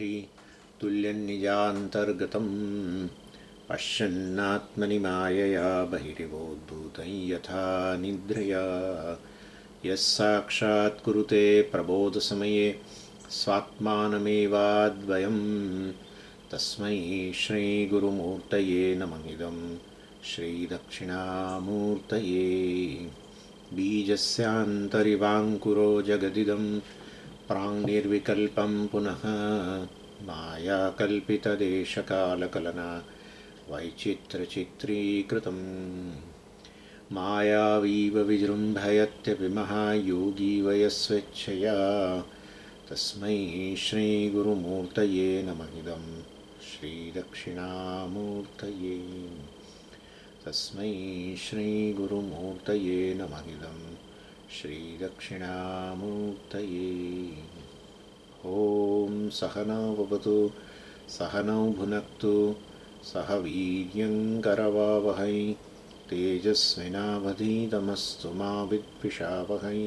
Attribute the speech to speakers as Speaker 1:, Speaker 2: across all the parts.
Speaker 1: शरीरी तुल्यन्निजान्तर्गतं पश्यन्नात्मनि मायया बहिरिवोद्भूतं यथा निद्रया यस्साक्षात् कुरुते प्रबोधसमये स्वात्मानमेवाद्वयं तस्मै श्रीगुरुमूर्तये नमः श्रीदक्षिणामूर्तये। बीजस्यान्तरिवाङ्कुरो जगदिदं प्राङ्निर्विकल्पं पुनः मायाकल्पितदेशकालकलना वैचित्र्यचित्रीकृतं मायावीव विजृम्भयत्यभिमः योगी वयस्वेच्छया तस्मै श्रीगुरुमूर्तये नमः श्रीदक्षिणामूर्तये। तस्मै श्रीगुरुमूर्तये नमः श्रीदक्षिणामूर्तये। ॐ सहनौ भवतु सहनौ भुनक्तु सह वीर्यङ्करवावहै तेजस्विनावधीतमस्तु मा विद्विषावहै।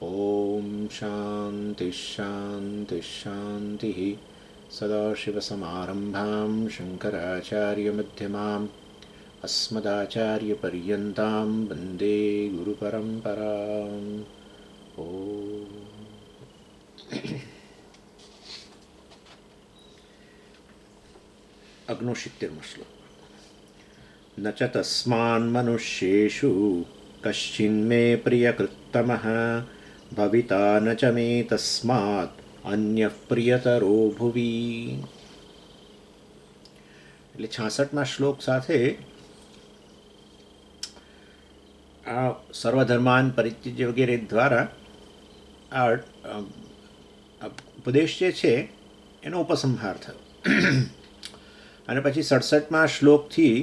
Speaker 1: ॐ शान्तिः शान्तिः शान्तिः। सदाशिवसमारम्भां शङ्कराचार्यमध्यमाम् अस्मदाचार्यपर्यन्तां वन्दे गुरुपरम्पराम्। ॐ अग्नोशित्यर्मो श्लोक। न च तस्मान्मनुष्येषु कश्चिन्मे प्रियकृत्तमः भविता न च मे तस्मात् अन्यः प्रियतरो भुवि। એટલે 66મા શ્લોક સાથે આ સર્વધર્માન પરિત્યજ્ય વગેરે દ્વારા આ ઉપદેશ જે છે એનો ઉપસંહાર થયો અને પછી 67મા શ્લોકથી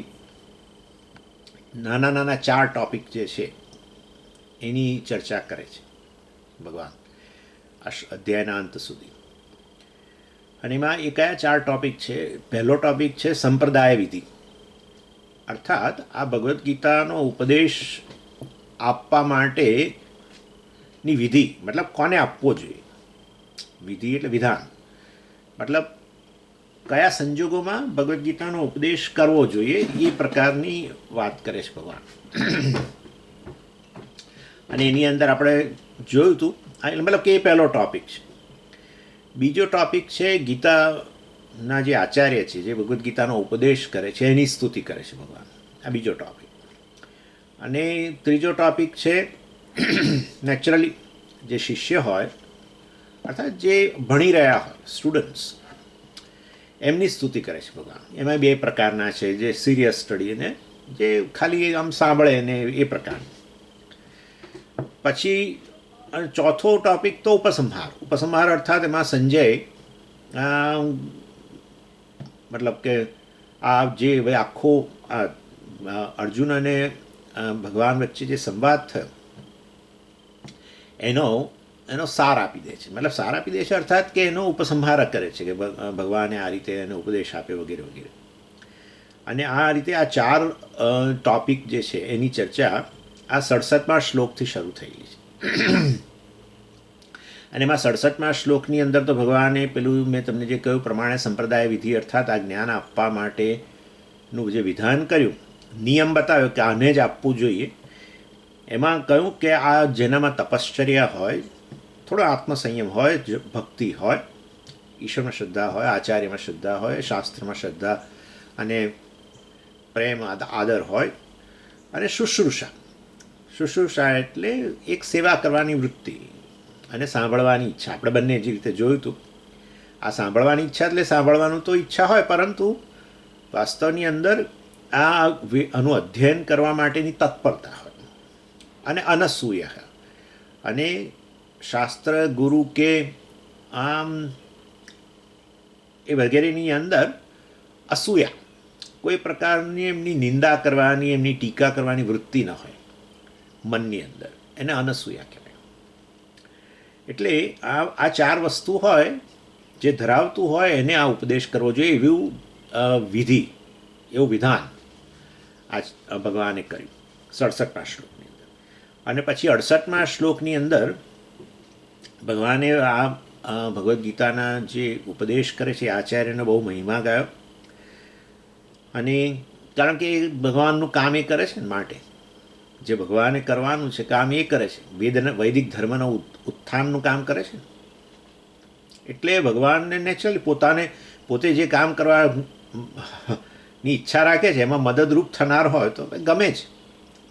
Speaker 1: નાના નાના 4 ટોપિક જે છે એની ચર્ચા કરે છે ભગવાન અધ્યાયના અંત સુધી. અને એમાં એ કયા 4 ટોપિક છે? પહેલો ટોપિક છે સંપ્રદાય વિધિ, અર્થાત આ ભગવદ્ ગીતાનો ઉપદેશ આપવા માટેની વિધિ, મતલબ કોને આપવો જોઈએ. વિધિ એટલે વિધાન, મતલબ કયા સંજોગોમાં ભગવદ્ ગીતાનો ઉપદેશ કરવો જોઈએ એ પ્રકારની વાત કરે છે ભગવાન. અને એની અંદર આપણે જોયું હતું, મતલબ કે એ પહેલો ટોપિક છે. બીજો ટોપિક છે ગીતાના જે આચાર્ય છે, જે ભગવદ્ ગીતાનો ઉપદેશ કરે છે એની સ્તુતિ કરે છે ભગવાન. આ બીજો ટોપિક. અને ત્રીજો ટોપિક છે નેચરલી જે શિષ્ય હોય, અર્થાત જે ભણી રહ્યા હોય સ્ટુડન્ટ્સ, એમની સ્તુતિ કરે છે ભગવાન. એમાં 2 પ્રકારના છે, જે સિરિયસ સ્ટડી અને જે ખાલી આમ સાંભળે ને એ પ્રકારનું. પછી ચોથો ટોપિક તો ઉપસંહાર. ઉપસંહાર અર્થાત એમાં સંજય મતલબ કે આ જે હવે આખો અર્જુન અને ભગવાન વચ્ચે જે સંવાદ થયો એનો સાર આપી દે છે. મતલબ સાર આપી દે છે અર્થાત કે એનો ઉપસંહાર કરે છે કે ભગવાને આ રીતે એને ઉપદેશ આપ્યો વગેરે વગેરે. અને આ રીતે આ 4 ટોપિક જે છે એની ચર્ચા આ 67મા શ્લોકથી શરૂ થયેલી છે. અને એમાં 67મા શ્લોકની અંદર તો ભગવાને પેલું મેં તમને જે કહ્યું પ્રમાણે સંપ્રદાય વિધિ અર્થાત આ જ્ઞાન આપવા માટેનું જે વિધાન કર્યું, નિયમ બતાવ્યો કે આને જ આપવું જોઈએ. એમાં કહ્યું કે આ જેનામાં તપશ્ચર્યા હોય, થોડો આત્મસંયમ હોય, ભક્તિ હોય, ઈશ્વરમાં શ્રદ્ધા હોય, આચાર્યમાં શ્રદ્ધા હોય, શાસ્ત્રમાં શ્રદ્ધા અને પ્રેમ આદર હોય, અને શુશ્રૂષા. શુશ્રૂષા એટલે એક સેવા કરવાની વૃત્તિ અને સાંભળવાની ઈચ્છા. આપણે બંને જે રીતે જોયું હતું, આ સાંભળવાની ઈચ્છા એટલે સાંભળવાનું તો ઈચ્છા હોય, પરંતુ વાસ્તવની અંદર આનું અધ્યયન કરવા માટેની તત્પરતા હોય. અને અનસૂય, અને શાસ્ત્ર ગુરુ કે આમ એ વગેરેની અંદર અસૂયા, કોઈ પ્રકારની એમની નિંદા કરવાની, એમની ટીકા કરવાની વૃત્તિ ન હોય મનની અંદર, એને અનસૂયા કહેવાય. એટલે આ 4 વસ્તુ હોય જે ધરાવતું હોય એને આ ઉપદેશ કરવો જોઈએ, એવું વિધિ, એવું વિધાન આ ભગવાને કર્યું 67મા શ્લોકની અંદર. અને પછી 68મા શ્લોકની અંદર ભગવાને આ ભગવદ્ ગીતાના જે ઉપદેશ કરે છે આચાર્યનો બહુ મહિમા ગાયો. અને કારણ કે એ ભગવાનનું કામ એ કરે છે ને, માટે જે ભગવાને કરવાનું છે કામ એ કરે છે, વૈદિક ધર્મના ઉત્થાનનું કામ કરે છે. એટલે ભગવાનને નેચરલી પોતે જે કામ કરવાની ઈચ્છા રાખે છે એમાં મદદરૂપ થનાર હોય તો ગમે છે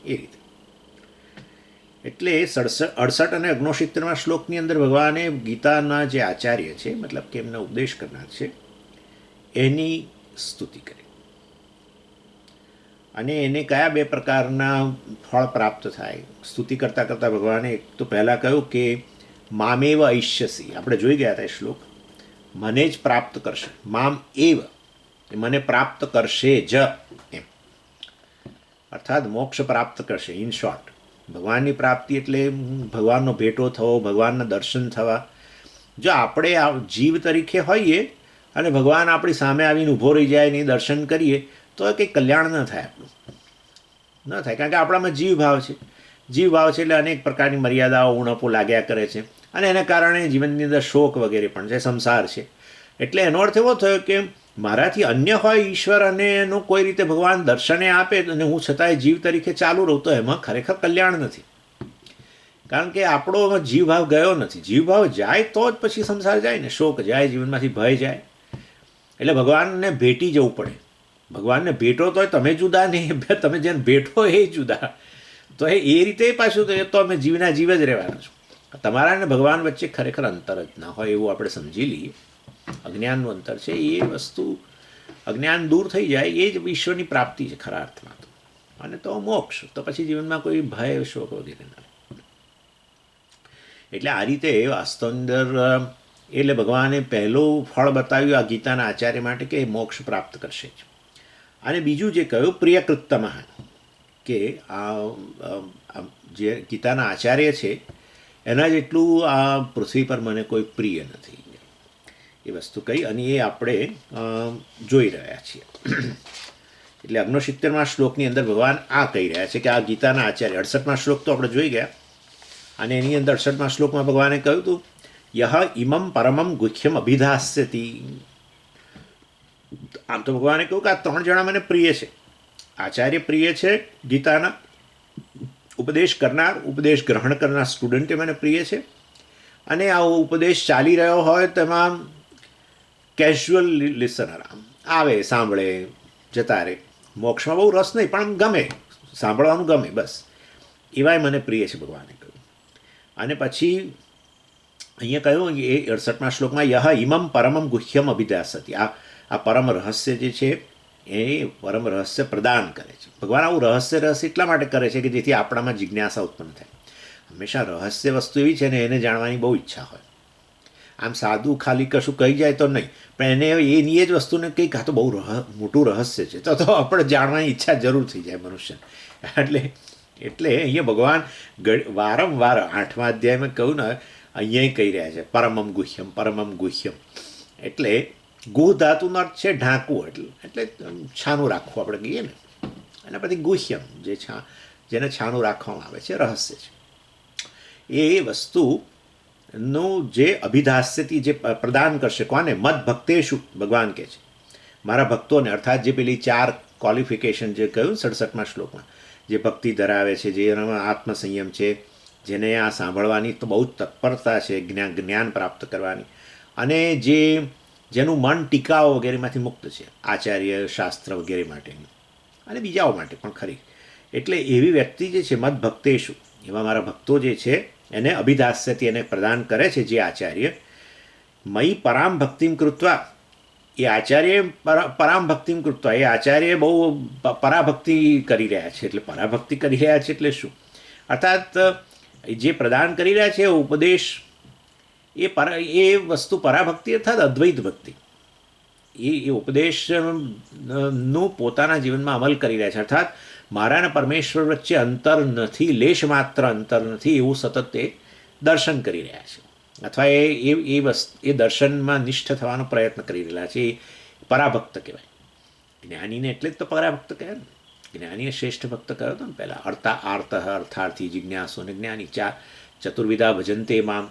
Speaker 1: એ રીતે. એટલે 68 અને 69 શ્લોકની અંદર ભગવાને ગીતાના જે આચાર્ય છે, મતલબ કે એમને ઉપદેશ કરનાર છે, એની સ્તુતિ કરી. અને એને કયા 2 પ્રકારના ફળ પ્રાપ્ત થાય સ્તુતિ કરતાં કરતાં ભગવાને એક તો પહેલાં કહ્યું કે મામેવ ઐષ્યસી, આપણે જોઈ ગયા હતા એ શ્લોક, મને જ પ્રાપ્ત કરશે. મામ એવ, મને પ્રાપ્ત કરશે જ એમ, અર્થાત મોક્ષ પ્રાપ્ત કરશે. ઇન શોર્ટ, ભગવાનની પ્રાપ્તિ એટલે ભગવાનનો ભેટો થવો, ભગવાનના દર્શન થવા. જો આપણે જીવ તરીકે હોઈએ અને ભગવાન આપણી સામે આવીને ઊભો રહી જાય ને દર્શન કરીએ તો કંઈ કલ્યાણ ન થાય, આપણું ન થાય. કારણ કે આપણામાં જીવ ભાવ છે. જીવ ભાવ છે એટલે અનેક પ્રકારની મર્યાદાઓ, ઉણપો લાગ્યા કરે છે અને એના કારણે જીવનની અંદર શોક વગેરે પણ છે, સંસાર છે. એટલે એનો અર્થ એવો થયો કે મારાથી અન્ય હોય ઈશ્વર અને એનું કોઈ રીતે ભગવાન દર્શને આપે અને હું છતાંય જીવ તરીકે ચાલુ રહું તો એમાં ખરેખર કલ્યાણ નથી. કારણ કે આપણો જીવ ભાવ ગયો નથી. જીવ ભાવ જાય તો જ પછી સંસાર જાય ને, શોક જાય, જીવનમાંથી ભય જાય. એટલે ભગવાનને ભેટી જવું પડે. ભગવાનને ભેટો તોય તમે જુદા નહીં, તમે જેને ભેટો એ જુદા. તો એ રીતે પાછું તો અમે જીવના જીવ જ રહેવાના છું. તમારા અને ભગવાન વચ્ચે ખરેખર અંતર જ ના હોય એવું આપણે સમજી લઈએ. અજ્ઞાનનું અંતર છે, એ વસ્તુ અજ્ઞાન દૂર થઈ જાય એ જ ઈશ્વરની પ્રાપ્તિ છે ખરા અર્થમાં તો. અને તો મોક્ષ, તો પછી જીવનમાં કોઈ ભય શોક વગેરે ના. એટલે આ રીતે વાસ્તવની અંદર એટલે ભગવાને પહેલું ફળ બતાવ્યું આ ગીતાના આચાર્ય માટે કે મોક્ષ પ્રાપ્ત કરશે જ. અને બીજું જે કહ્યું પ્રિયકૃત્તમઃ, કે આ જે ગીતાના આચાર્ય છે એના જેટલું આ પૃથ્વી પર મને કોઈ પ્રિય નથી, એ વસ્તુ કહી. અને એ આપણે જોઈ રહ્યા છીએ. એટલે 69મા શ્લોકની અંદર ભગવાન આ કહી રહ્યા છે કે આ ગીતાના આચાર્ય, 68મા શ્લોક તો આપણે જોઈ ગયા. અને એની અંદર 68મા શ્લોકમાં ભગવાને કહ્યું હતું યહ ઇમમ પરમમ ગુહ્યમ અભિધાસ્યતિ. આમ તો ભગવાને કહ્યું કે આ 3 જણા મને પ્રિય છે. આચાર્ય પ્રિય છે, ગીતાના ઉપદેશ કરનાર, ઉપદેશ ગ્રહણ કરનાર સ્ટુડન્ટે મને પ્રિય છે. અને આ ઉપદેશ ચાલી રહ્યો હોય તેમાં કેઝ્યુઅલ લિસનર આવે, સાંભળે, જતા રહે. મોક્ષમાં બહુ રસ નહીં પણ ગમે, સાંભળવાનું ગમે, બસ એવાય મને પ્રિય છે, ભગવાને કહ્યું. અને પછી અહીંયા કહ્યું એ 68મા શ્લોકમાં યહ ઇમમ પરમમ ગુહ્યમ અભિધાસતી. આ પરમ રહસ્ય જે છે એ પરમ રહસ્ય પ્રદાન કરે છે ભગવાન. આવું રહસ્ય એટલા માટે કરે છે કે જેથી આપણામાં જિજ્ઞાસા ઉત્પન્ન થાય. હંમેશા રહસ્ય વસ્તુ એવી છે ને એને જાણવાની બહુ ઈચ્છા હોય. આમ સાદું ખાલી કશું કહી જાય તો નહીં, પણ એને એની એ જ વસ્તુને કંઈક આ તો બહુ મોટું રહસ્ય છે તો આપણે જાણવાની ઈચ્છા જરૂર થઈ જાય મનુષ્ય. એટલે અહીંયા ભગવાન વારંવાર 8મા અધ્યાયમાં કહ્યું ને, અહીંયા કહી રહ્યા છે પરમમ ગુહ્યમ, પરમમ ગુહ્યમ. એટલે ગુહ ધાતુનો અર્થ છે ઢાંકવું, એટલે છાનું રાખવું આપણે કહીએ ને. અને પછી ગુહ્યમ જેને છાનું રાખવામાં આવે છે, રહસ્ય છે. એ વસ્તુનું જે અભિધાસ્યથી જે પ્રદાન કરશે કોને? મદ ભક્તેશુ, ભગવાન કહે છે મારા ભક્તોને. અર્થાત જે પેલી 4 ક્વોલિફિકેશન જે કહ્યું 67મા શ્લોકમાં, જે ભક્તિ ધરાવે છે, જેનામાં આત્મસંયમ છે, જેને આ સાંભળવાની તો બહુ જ તત્પરતા છે, જ્ઞાન પ્રાપ્ત કરવાની, અને જેનું મન ટીકાઓ વગેરેમાંથી મુક્ત છે, આચાર્ય શાસ્ત્ર વગેરે માટેની અને બીજાઓ માટે પણ ખરી. એટલે એવી વ્યક્તિ જે છે મદ ભક્તેશુ, એવા મારા ભક્તો જે છે એને અભિધાસ્યથી એને પ્રદાન કરે છે જે આચાર્ય. મયી પરામ ભક્તિમ કૃત્વા, એ આચાર્ય પરામ ભક્તિમ કૃત્વા, એ આચાર્ય બહુ પરાભક્તિ કરી રહ્યા છે. એટલે પરાભક્તિ કરી રહ્યા છે એટલે શું? અર્થાત જે પ્રદાન કરી રહ્યા છે ઉપદેશ, એ વસ્તુ પરાભક્તિ અર્થાત અદ્વૈત ભક્તિ. એ ઉપદેશનું પોતાના જીવનમાં અમલ કરી રહ્યા છે. અર્થાત મારા અને પરમેશ્વર વચ્ચે અંતર નથી, લેશ માત્ર અંતર નથી, એવું સતત એ દર્શન કરી રહ્યા છે. અથવા એ દર્શનમાં નિષ્ઠ થવાનો પ્રયત્ન કરી રહેલા છે. એ પરાભક્ત કહેવાય. જ્ઞાનીને એટલે જ તો પરાભક્ત કહેવાય ને. જ્ઞાનીએ શ્રેષ્ઠ ભક્ત કહ્યો હતો ને પહેલાં. અર્થાર્થી, જિજ્ઞાસુ અને જ્ઞાની, ચતુર્વિધા ભજન્તે મામ.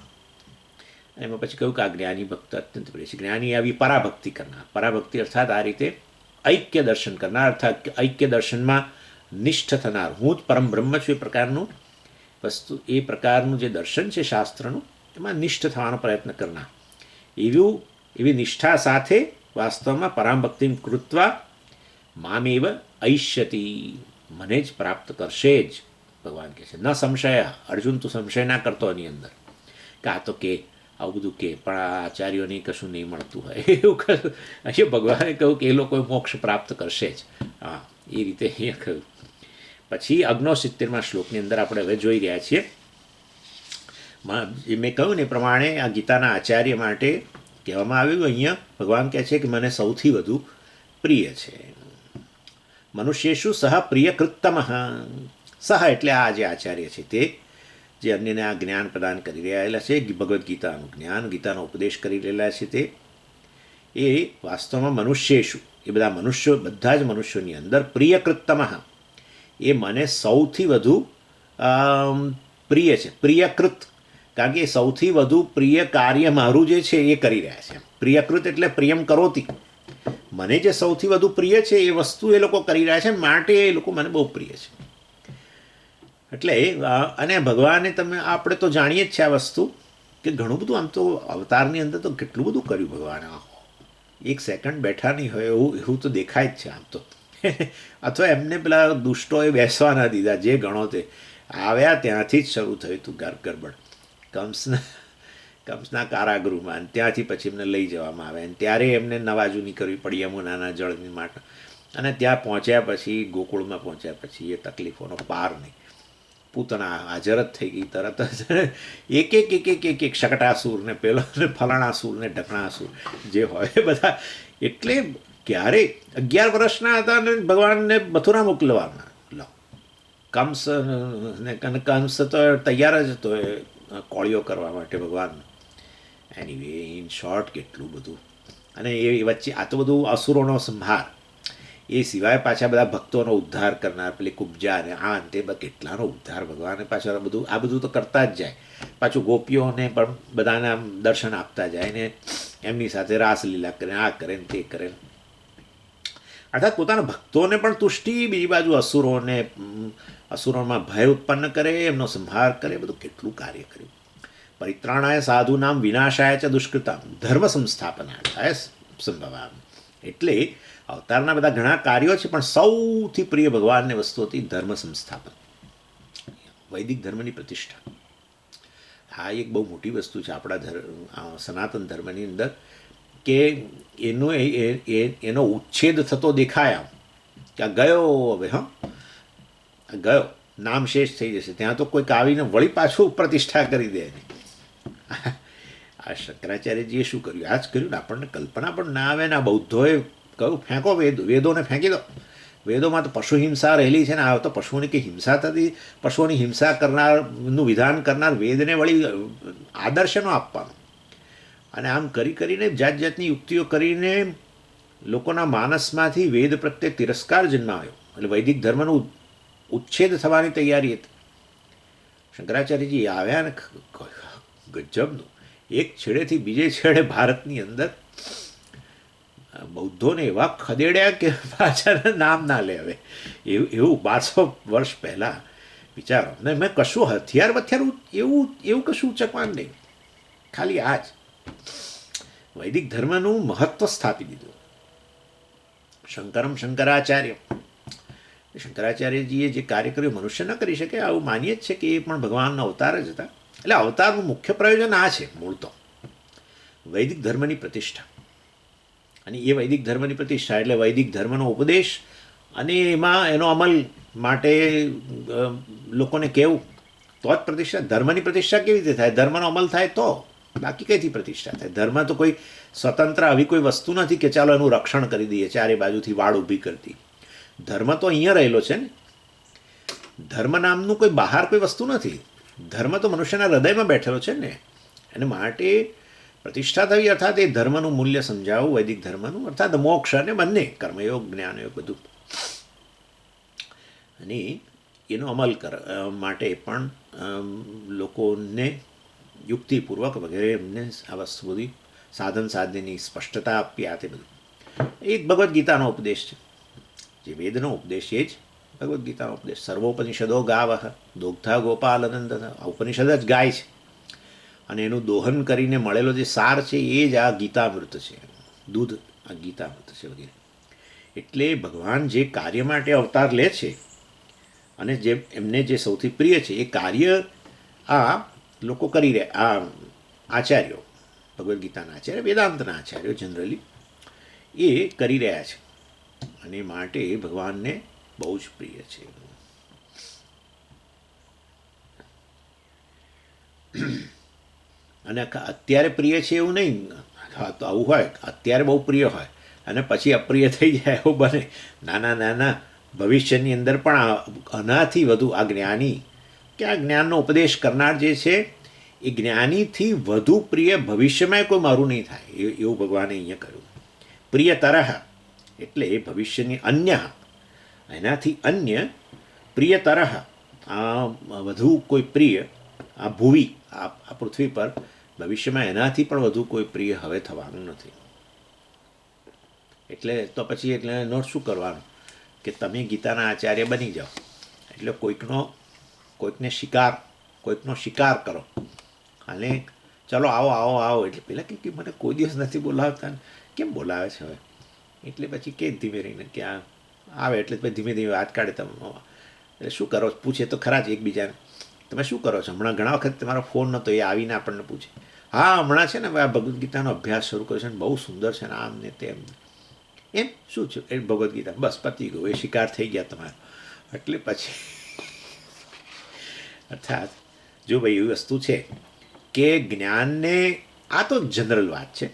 Speaker 1: એમાં પછી કહ્યું કે આ જ્ઞાની ભક્ત અત્યંત પ્રિય છે. જ્ઞાની આવી પરાભક્તિ કરનાર, પરાભક્તિ અર્થાત આ રીતે ઐક્ય દર્શન કરનાર, અર્થાત ઐક્ય દર્શનમાં નિષ્ઠ થનાર, હું જ પરમ બ્રહ્મ છું એ પ્રકારનું વસ્તુ, એ પ્રકારનું જે દર્શન છે શાસ્ત્રનું, એમાં નિષ્ઠ થવાનો પ્રયત્ન કરનાર, એવી નિષ્ઠા સાથે વાસ્તવમાં પરાભક્તિ કૃત્વા મામેવ ઐષ્યતિ, મને જ પ્રાપ્ત કરશે જ. ભગવાન કહે છે ન સંશય. અર્જુન તું સંશય ના કરતો એની અંદર કે આ તો કે આવું બધું કે પણ આ આચાર્યોને કશું નહીં મળતું હોય એવું કહ્યું. અહીંયા ભગવાને કહ્યું કે એ લોકો મોક્ષ પ્રાપ્ત કરશે જ. હા, એ રીતે અહીંયા કહ્યું. પછી 69માં શ્લોકની અંદર આપણે હવે જોઈ રહ્યા છીએ, મેં કહ્યું ને એ પ્રમાણે આ ગીતાના આચાર્ય માટે કહેવામાં આવ્યું. અહીંયા ભગવાન કહે છે કે મને સૌથી વધુ પ્રિય છે. મનુષ્યેષુ સહ પ્રિયકૃત્તમ. સહ એટલે આ જે આચાર્ય છે તે જે અન્યને આ જ્ઞાન પ્રદાન કરી રહેલા છે, ભગવદ્ ગીતાનું જ્ઞાન, ગીતાનો ઉપદેશ કરી રહેલા છે, તે એ વાસ્તવમાં મનુષ્યેષુ, એ બધા મનુષ્યો, બધા જ મનુષ્યોની અંદર પ્રિયકૃત્તમ, એ મને સૌથી વધુ પ્રિય છે. પ્રિયકૃત કારણ કે સૌથી વધુ પ્રિય કાર્ય મારું જે છે એ કરી રહ્યા છે. પ્રિયકૃત એટલે પ્રિયમ કરોતી, મને જે સૌથી વધુ પ્રિય છે એ વસ્તુ એ લોકો કરી રહ્યા છે, માટે એ લોકો મને બહુ પ્રિય છે. એટલે અને ભગવાને આપણે તો જાણીએ જ છે આ વસ્તુ કે ઘણું બધું, આમ તો અવતારની અંદર તો કેટલું બધું કર્યું ભગવાને. એક સેકન્ડ બેઠા નહીં હોય એવું તો દેખાય જ છે આમ તો. અથવા એમને પેલા દુષ્ટોએ બેસવા ના દીધા, જે ગણો તે આવ્યા ત્યાંથી જ શરૂ થયું હતું ગરબડ. કંસના કારાગૃહમાં, ત્યાંથી પછી એમને લઈ જવામાં આવે, અને ત્યારે એમને નવાજૂની કરવી પડી યમુનાના જળની માટે. અને ત્યાં પહોંચ્યા પછી, ગોકુળમાં પહોંચ્યા પછી એ તકલીફોનો પાર નહીં. પૂતના હાજર જ થઈ ગઈ તરત જ. એક શકટાસુર ને પેલો ને ફલાણાસુર ને ઢકણાસુર જે હોય બધા. એટલે ક્યારે 11 વર્ષના હતા અને ભગવાનને મથુરા મોકલવાના. લો, કંસ તો તૈયાર જ હતો એ કોળીઓ કરવા માટે ભગવાન. એનીવે, ઇન શોર્ટ કેટલું બધું. અને એ વચ્ચે આ તો બધું અસુરોનો સંહાર, એ સિવાય પાછા બધા ભક્તોનો ઉદ્ધાર કરનાર, પેલી કુબ્જા અને આ અંતે કેટલાનો ઉદ્ધાર ભગવાને પાછા આ બધું તો કરતા જ જાય. પાછું ગોપીઓને પણ બધાના દર્શન આપતા જાય ને એમની સાથે રાસલીલા કરે, આ કરે ને તે કરે. અર્થાત પોતાના ભક્તોને પણ તુષ્ટિ, બીજી બાજુ અસુરોમાં ભય ઉત્પન્ન કરે, એમનો સંહાર કરે, બધું કેટલું કાર્ય કર્યું. પરિત્રાણાય સાધુનામ વિનાશાય ચ દુષ્કૃતામ ધર્મ સંસ્થાપનાર્થાય સંભવામ. એટલે અવતારના બધા ઘણા કાર્યો છે, પણ સૌથી પ્રિય ભગવાનની વસ્તુ હતી ધર્મ સંસ્થાપન, વૈદિક ધર્મની પ્રતિષ્ઠા. આ એક બહુ મોટી વસ્તુ છે આપણા સનાતન ધર્મની અંદર, કે એનો ઉચ્છેદ થતો દેખાય. આમ કે આ ગયો, હવે ગયો, નામ શેષ થઈ જશે. ત્યાં તો કોઈક આવીને વળી પાછું પ્રતિષ્ઠા કરી દે. આ શંકરાચાર્યજીએ શું કર્યું? આ જ કર્યું ને. આપણને કલ્પના પણ ના આવે ને. આ બૌદ્ધોએ કહ્યું ફેંકો વેદોને ફેંકી દો. વેદોમાં તો પશુ હિંસા રહેલી છે ને. આ તો પશુઓની કંઈ હિંસા થતી, પશુઓની હિંસા કરનારનું વિધાન કરનાર વેદને વળી આદર્શનો આપવાનો. અને આમ કરીને જાત જાતની યુક્તિઓ કરીને લોકોના માનસમાંથી વેદ પ્રત્યે તિરસ્કાર જન્માયો. એટલે વૈદિક ધર્મનો ઉચ્છેદ થવાની તૈયારી હતી. શંકરાચાર્યજી આવ્યા ને ગજબનું, એક છેડેથી બીજે છેડે ભારતની અંદર બૌદ્ધોને એવા ખદેડ્યા કે પાછા નામ ના લે. હવે એવું 1200 વર્ષ પહેલાં વિચારો. ને મેં કશું હથિયાર એવું કશું ઉચકવાનું નહીં. ખાલી આ જ વૈદિક ધર્મનું મહત્ત્વ સ્થાપી દીધું. શંકરાચાર્ય, શંકરાચાર્યજીએ જે કાર્ય કર્યું મનુષ્ય ન કરી શકે, આવું માનીએ જ છે કે એ પણ ભગવાનનો અવતાર જ હતા. એટલે અવતારનું મુખ્ય પ્રયોજન આ છે મૂળ તો, વૈદિક ધર્મની પ્રતિષ્ઠા. અને એ વૈદિક ધર્મની પ્રતિષ્ઠા એટલે વૈદિક ધર્મનો ઉપદેશ, અને એમાં એનો અમલ માટે લોકોને કહેવું, તો જ પ્રતિષ્ઠા. ધર્મની પ્રતિષ્ઠા કેવી રીતે થાય? ધર્મનો અમલ થાય તો, બાકી કઈથી પ્રતિષ્ઠા થાય? ધર્મ તો કોઈ સ્વતંત્ર આવી કોઈ વસ્તુ નથી કે ચાલો એનું રક્ષણ કરી દઈએ, ચારે બાજુથી વાડ ઊભી કરતી. ધર્મ તો અહીંયા રહેલો છે ને. ધર્મ નામનું કોઈ બહાર કોઈ વસ્તુ નથી. ધર્મ તો મનુષ્યના હૃદયમાં બેઠેલો છે ને. એને માટે પ્રતિષ્ઠા થવી, અર્થાત એ ધર્મનું મૂલ્ય સમજાવવું, વૈદિક ધર્મનું, અર્થાત મોક્ષ અને બંને કર્મયોગ, જ્ઞાનયોગ બધું. અને એનો અમલ માટે પણ લોકોને યુક્તિપૂર્વક વગેરે એમને આ વસ્તુ બધી સાધન સાધનની સ્પષ્ટતા આપી આ તે બધું એ જ ભગવદ્ ગીતાનો ઉપદેશ છે. જે વેદનો ઉપદેશ એ જ ભગવદ્ ગીતાનો ઉપદેશ. સર્વોપનિષદો ગાવઃ દોગ્ધા ગોપાલનંદ, આ ઉપનિષદ જ ગાય છે અને એનું દોહન કરીને મળેલો જે સાર છે એ જ આ ગીતામૃત છે. દૂધ આ ગીતામૃત છે વગેરે. એટલે ભગવાન જે કાર્ય માટે અવતાર લે છે અને જે એમને જે સૌથી પ્રિય છે એ કાર્ય આ લોકો કરી રહ્યા, આ આચાર્યો, ભગવદ્ ગીતાના આચાર્ય, વેદાંતના આચાર્યો જનરલી એ કરી રહ્યા છે અને માટે ભગવાનને બહુ જ પ્રિય છે. અને અત્યારે પ્રિય છે એવું નહીં, તો આવું હોય અત્યારે બહુ પ્રિય હોય અને પછી અપ્રિય થઈ જાય એવું બને. નાના નાના ભવિષ્યની અંદર પણ આનાથી વધુ આ જ્ઞાની કે આ જ્ઞાનનો ઉપદેશ કરનાર જે છે એ જ્ઞાનીથી વધુ પ્રિય ભવિષ્યમાં કોઈ મારું નહીં થાય એવું ભગવાને અહીંયા કહ્યું. પ્રિય તરહ એટલે ભવિષ્યની અન્ય, એનાથી અન્ય પ્રિય તરહ, આ વધુ કોઈ પ્રિય આ ભૂવી આ પૃથ્વી પર ભવિષ્યમાં એનાથી પણ વધુ કોઈ પ્રિય હવે થવાનું નથી. એટલે તો પછી એટલે એનો શું કરવાનું કે તમે ગીતાના આચાર્ય બની જાઓ એટલે કોઈકને કોઈકનો શિકાર કરો અને ચલો આવો આવો આવો એટલે પેલા કે મને કોઈ દિવસ નથી બોલાવતા, કેમ બોલાવે છે હવે? એટલે પછી કે ધીમે રહીને કે આ આવે એટલે પછી ધીમે ધીમે વાત કાઢે. તમે એટલે શું કરો પૂછે તો ખરા જ એકબીજાને, તમે શું કરો છો હમણાં? ઘણા વખત તમારો ફોન નહોતો, એ આવીને આપણને પૂછે હા હમણાં છે ને આ ભગવદ્ ગીતાનો અભ્યાસ શરૂ કર્યો છે ને બહુ સુંદર છે ને આમ ને તેમ. એમ શું છે એ ભગવદ્ ગીતા? બસ પતી ગયું, એ શિકાર થઈ ગયા તમારો. એટલે પછી અર્થાત જો ભાઈ એવી વસ્તુ છે કે જ્ઞાનને, આ તો જનરલ વાત છે,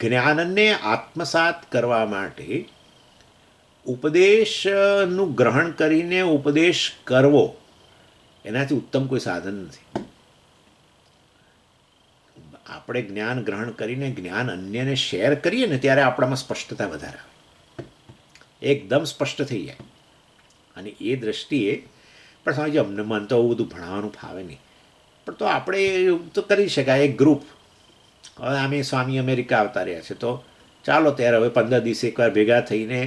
Speaker 1: જ્ઞાનને આત્મસાત કરવા માટે ઉપદેશનું ગ્રહણ કરીને ઉપદેશ કરવો એનાથી ઉત્તમ કોઈ સાધન નથી. આપણે જ્ઞાન ગ્રહણ કરીને જ્ઞાન અન્યને શેર કરીએ ને ત્યારે આપણામાં સ્પષ્ટતા વધારે આવે, એકદમ સ્પષ્ટ થઈ જાય. અને એ દ્રષ્ટિએ પણ સમજો અમને મન તો આવું બધું ભણાવવાનું ફાવે નહીં, પણ તો આપણે તો કરી શકાય એક ગ્રુપ. હવે આમે સ્વામી અમેરિકા આવતા રહ્યા છે તો ચાલો ત્યારે હવે 15 દિવસે એકવાર ભેગા થઈને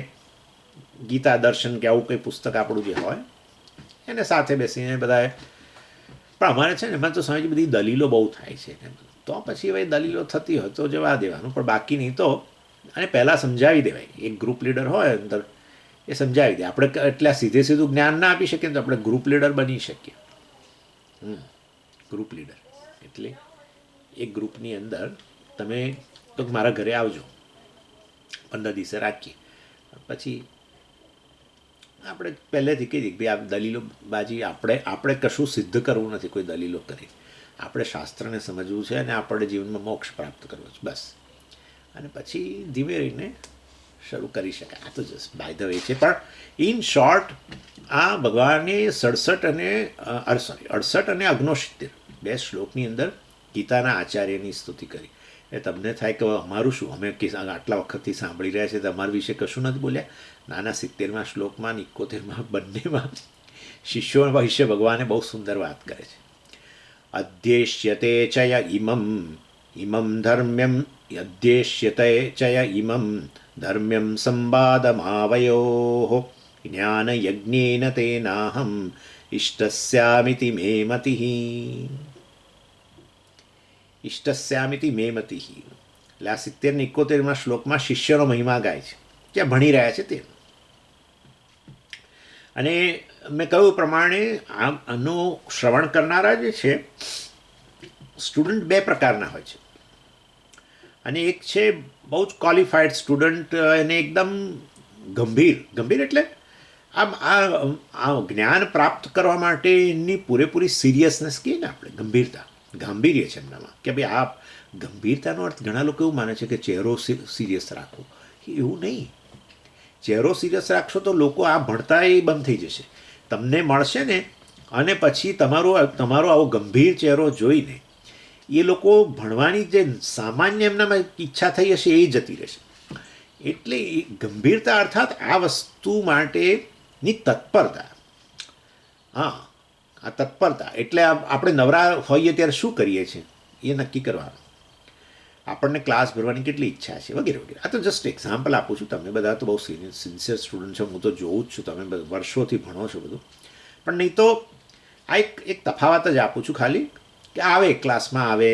Speaker 1: ગીતા દર્શન કે આવું કંઈ પુસ્તક આપણું જે હોય એને સાથે બેસીને બધાએ. પણ અમારે છે ને એમાં તો સ્વામીજી બધી દલીલો બહુ થાય છે તો પછી હવે દલીલો થતી હોય તો જવા દેવાનું, પણ બાકી નહીં તો અને પહેલાં સમજાવી દેવાય. એક ગ્રુપ લીડર હોય અંદર એ સમજાવી દે. આપણે એટલે સીધું જ્ઞાન ના આપી શકીએ તો આપણે ગ્રુપ લીડર બની શકીએ. ગ્રુપ લીડર એટલે એક ગ્રુપની અંદર તમે તો મારા ઘરે આવજો 15 દિવસે રાખીએ, પછી આપણે પહેલેથી કહી દઈએ ભાઈ આ દલીલો બાજી આપણે કશું સિદ્ધ કરવું નથી કોઈ દલીલો કરી, આપણે શાસ્ત્રને સમજવું છે અને આપણે જીવનમાં મોક્ષ પ્રાપ્ત કરવો છે બસ. અને પછી ધીમે રહીને શરૂ કરી શકાય. આ તો જસ્ટ બાય ધ વે છે, પણ ઇન શોર્ટ આ ભગવાને 67 અને 69 બે શ્લોકની અંદર ગીતાના આચાર્યની સ્તુતિ કરી. એ તમને થાય કે અમારું શું, અમે આટલા વખતથી સાંભળી રહ્યા છે તો અમારા વિશે કશું નથી બોલ્યા. નાના 70મા શ્લોકમાં 71મા બંનેમાં શિષ્યો વિશે ભગવાને બહુ સુંદર વાત કરે છે. અધ્યેષ્યતે ચય ઇમમ ધર્મ્યમ અધ્યેષ્યતે ચય ઇમમ ધર્મ્યમ સંવાદમાવયો જ્ઞાનયજ્ઞેન તેનાહમ ઇષ્ટસ્યામિતિ મે મતિઃ. ઇષ્ટસ્યામિતિ મે મતિઃ એટલે આ 70 ને 71મા શ્લોકમાં શિષ્યનો મહિમા ગાય છે, જ્યાં ભણી રહ્યા છે તે. અને મેં કહ્યું પ્રમાણે આનું શ્રવણ કરનારા જે છે સ્ટુડન્ટ બે પ્રકારના હોય છે. અને એક છે બહુ જ ક્વોલિફાઈડ સ્ટુડન્ટ, એને એકદમ ગંભીર એટલે આ જ્ઞાન પ્રાપ્ત કરવા માટેની પૂરેપૂરી સિરિયસનેસ કહીએ ને આપણે, ગાંભીર્ય છે એમનામાં. કે ભાઈ આ ગંભીરતાનો અર્થ ઘણા લોકો એવું માને છે કે ચહેરો સિરિયસ રાખવો, એવું નહીં. ચહેરો સિરિયસ રાખશો તો લોકો આ ભણતા એ બંધ થઈ જશે. તમને મળશે ને અને પછી તમારો આવો ગંભીર ચહેરો જોઈને એ લોકો ભણવાની જે સામાન્ય એમનામાં ઈચ્છા થઈ હશે એ જતી રહેશે. એટલે ગંભીરતા અર્થાત આ વસ્તુ માટેની તત્પરતા. આ તત્પરતા એટલે આપણે નવરા હોઈએ ત્યારે શું કરીએ છીએ? એ નક્કી કરવાનું. આપણને ક્લાસ ભરવાની કેટલી ઈચ્છા છે વગેરે વગેરે. આ તો જસ્ટ એક્ઝામ્પલ આપું છું. તમે બધા તો બહુ સિન્સિયર સ્ટુડન્ટ છો, હું તો જોઉં જ છું, તમે વર્ષોથી ભણો છો બધું. પણ નહીં તો આ એક તફાવત જ આપું છું ખાલી, કે આવે ક્લાસમાં આવે,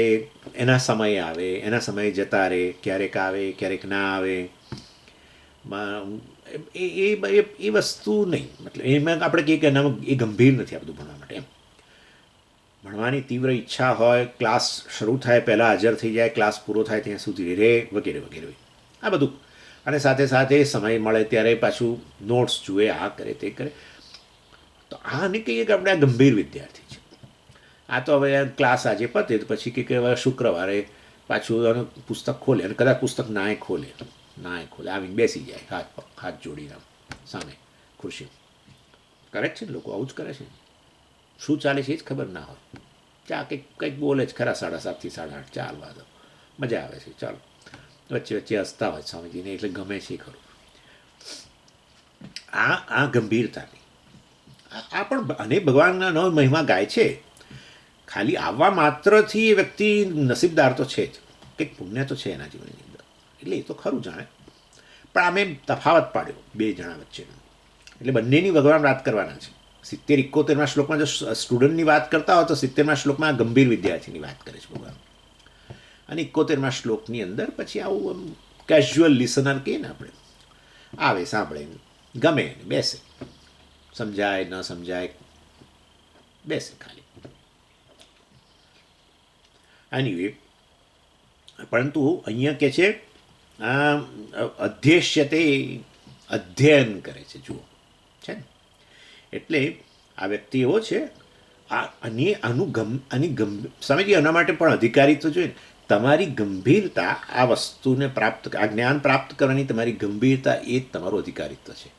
Speaker 1: એના સમયે આવે, એના સમયે જતા રહે, ક્યારેક આવે ક્યારેક ના આવે. એ વસ્તુ નહીં, મતલબ એમાં આપણે કહીએ કે એનામાં એ ગંભીર નથી આ બધું ભણવા માટે. એમ ભણવાની તીવ્ર ઈચ્છા હોય, ક્લાસ શરૂ થાય પહેલાં હાજર થઈ જાય, ક્લાસ પૂરો થાય ત્યાં સુધી રહે, વગેરે વગેરે. આ બધું. અને સાથે સાથે સમય મળે ત્યારે પાછું નોટ્સ જુએ, આ કરે તે કરે. તો આને કહીએ કે આપણે આ ગંભીર વિદ્યાર્થી છે. આ તો હવે ક્લાસ આજે પતે તો પછી કે હવે શુક્રવારે પાછું પુસ્તક ખોલે, અને કદાચ પુસ્તક નાય ખોલે આવીને બેસી જાય હાથ જોડીને સામે ખુરશી. કરે છે ને લોકો, આવું જ કરે છે. શું ચાલે છે એ જ ખબર ના હોય. કંઈક બોલે જ ખરા 7:30 થી 8:30, ચાલવા દો, મજા આવે છે, ચાલો. વચ્ચે વચ્ચે હસતા હોય સ્વામીજીને, એટલે ગમે છે ખરું. આ ગંભીરતાની આ પણ, અને ભગવાનનો મહિમા ગાય છે. ખાલી આવવા માત્રથી એ વ્યક્તિ નસીબદાર તો છે જ, કંઈક પુણ્ય તો છે એના જીવનની અંદર, એટલે એ તો ખરું જાણે. પણ આમે તફાવત પાડ્યો બે જણા વચ્ચેનો, એટલે બંનેની ભગવાન વાત કરવાના છે. 70-71 શ્લોકમાં જો સ્ટુડન્ટની વાત કરતા હોય તો 70 શ્લોકમાં ગંભીર વિદ્યાર્થીની વાત કરે છે ભગવાન, અને 71 શ્લોકની અંદર પછી આવું કેઝ્યુઅલ લિસનર કહીએ ને આપણે, આવે સાંભળે, ગમે બેસે, સમજાય ન સમજાય બેસે ખાલી. એનીવે, પરંતુ અહીંયા કે છે અધ્યેશ્યતે, અધ્યયન કરે છે, જુઓ છે ને. એટલે આ વ્યક્તિ એવો છે, સમજી એના માટે પણ અધિકારીત્વ જોઈએ. તમારી ગંભીરતા, આ વસ્તુને પ્રાપ્ત, આ જ્ઞાન પ્રાપ્ત કરવાની તમારી ગંભીરતા, એ જ તમારું અધિકારીત્વ છે.